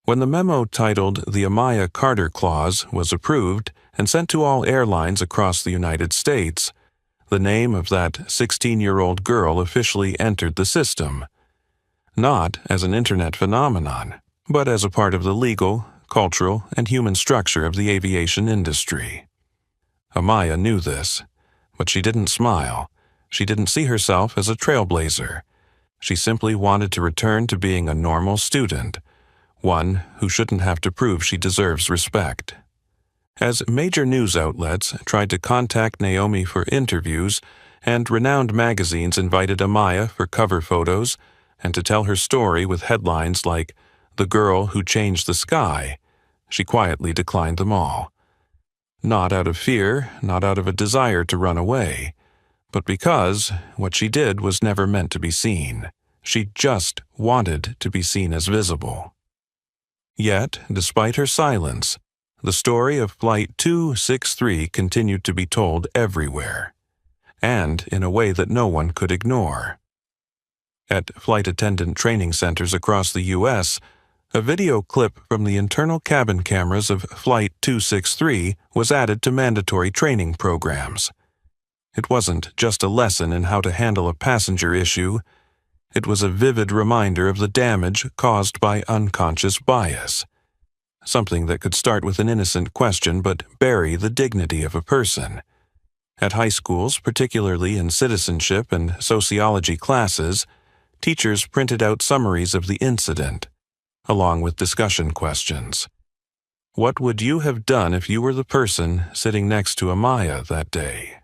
When the memo titled the Amaya Carter Clause was approved and sent to all airlines across the United States, the name of that 16-year-old girl officially entered the system, not as an internet phenomenon, but as a part of the legal, cultural, and human structure of the aviation industry. Amaya knew this, but she didn't smile. She didn't see herself as a trailblazer. She simply wanted to return to being a normal student, one who shouldn't have to prove she deserves respect. As major news outlets tried to contact Naomi for interviews, and renowned magazines invited Amaya for cover photos and to tell her story with headlines like "The Girl Who Changed the Sky," she quietly declined them all. Not out of fear, not out of a desire to run away, but because what she did was never meant to be seen. She just wanted to be seen as visible. Yet, despite her silence, the story of Flight 263 continued to be told everywhere, and in a way that no one could ignore. At flight attendant training centers across the U.S., a video clip from the internal cabin cameras of Flight 263 was added to mandatory training programs. It wasn't just a lesson in how to handle a passenger issue. It was a vivid reminder of the damage caused by unconscious bias, something that could start with an innocent question but bury the dignity of a person. At high schools, particularly in citizenship and sociology classes, teachers printed out summaries of the incident, along with discussion questions. What would you have done if you were the person sitting next to Amaya that day?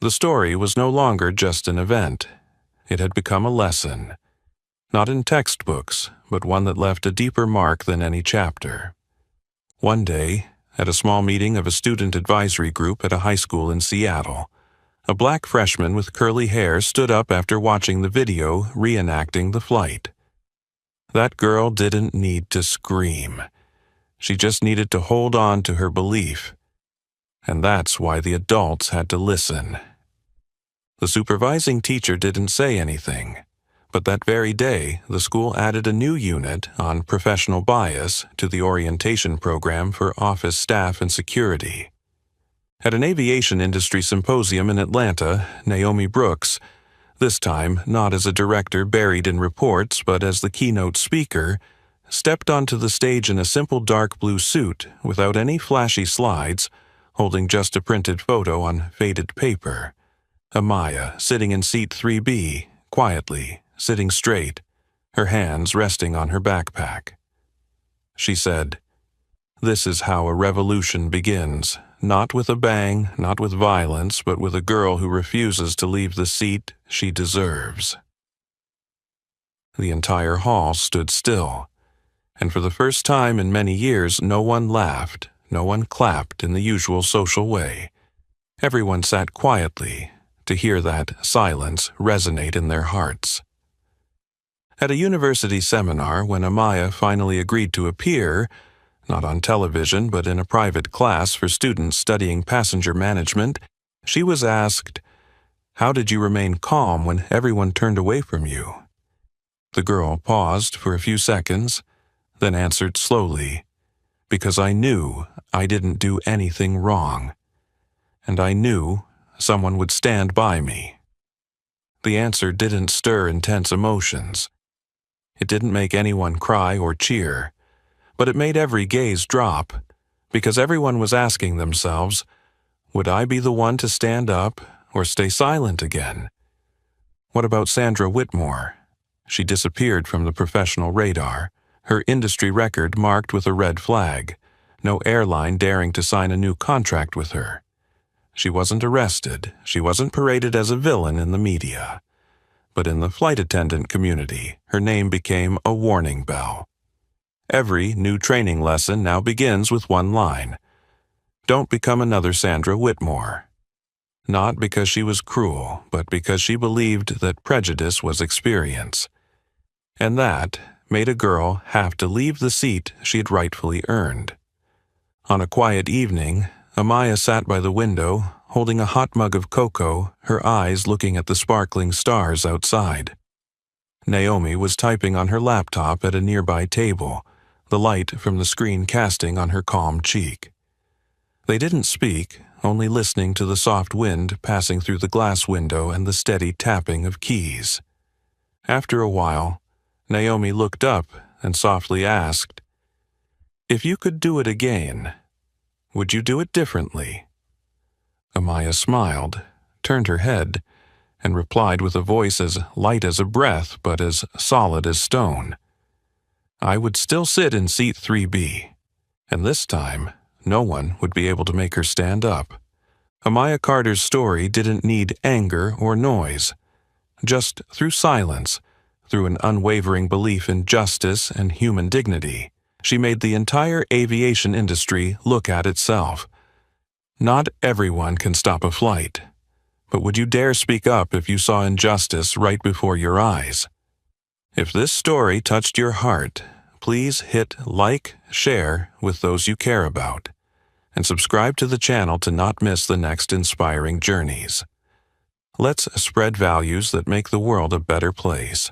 The story was no longer just an event. It had become a lesson, not in textbooks, but one that left a deeper mark than any chapter. One day, at a small meeting of a student advisory group at a high school in Seattle, a black freshman with curly hair stood up after watching the video reenacting the flight. That girl didn't need to scream. She just needed to hold on to her belief. And that's why the adults had to listen. The supervising teacher didn't say anything, but that very day, the school added a new unit on professional bias to the orientation program for office staff and security. At an aviation industry symposium in Atlanta, Naomi Brooks, this time not as a director buried in reports but as the keynote speaker, stepped onto the stage in a simple dark blue suit without any flashy slides, holding just a printed photo on faded paper. Amaya, sitting in seat 3B, quietly, sitting straight, her hands resting on her backpack. She said, "This is how a revolution begins. Not with a bang, not with violence, but with a girl who refuses to leave the seat she deserves." The entire hall stood still, and for the first time in many years, no one laughed, no one clapped in the usual social way. Everyone sat quietly to hear that silence resonate in their hearts. At a university seminar, when Amaya finally agreed to appear, not on television but in a private class for students studying passenger management, she was asked, "How did you remain calm when everyone turned away from you?" The girl paused for a few seconds, then answered slowly, "Because I knew I didn't do anything wrong, and I knew someone would stand by me." The answer didn't stir intense emotions. It didn't make anyone cry or cheer, but it made every gaze drop, because everyone was asking themselves, would I be the one to stand up or stay silent again? What about Sandra Whitmore? She disappeared from the professional radar, her industry record marked with a red flag, no airline daring to sign a new contract with her. She wasn't arrested, she wasn't paraded as a villain in the media. But in the flight attendant community, her name became a warning bell. Every new training lesson now begins with one line: "Don't become another Sandra Whitmore." Not because she was cruel, but because she believed that prejudice was experience. And that made a girl have to leave the seat she had rightfully earned. On a quiet evening, Amaya sat by the window, holding a hot mug of cocoa, her eyes looking at the sparkling stars outside. Naomi was typing on her laptop at a nearby table, the light from the screen casting on her calm cheek. They didn't speak, only listening to the soft wind passing through the glass window and the steady tapping of keys. After a while, Naomi looked up and softly asked, "If you could do it again, would you do it differently?" Amaya smiled, turned her head, and replied with a voice as light as a breath but as solid as stone, "I would still sit in seat 3B, and this time no one would be able to make her stand up." Amaya Carter's story didn't need anger or noise. Just through silence, through an unwavering belief in justice and human dignity, she made the entire aviation industry look at itself. Not everyone can stop a flight, but would you dare speak up if you saw injustice right before your eyes? If this story touched your heart, please hit like, share with those you care about, and subscribe to the channel to not miss the next inspiring journeys. Let's spread values that make the world a better place.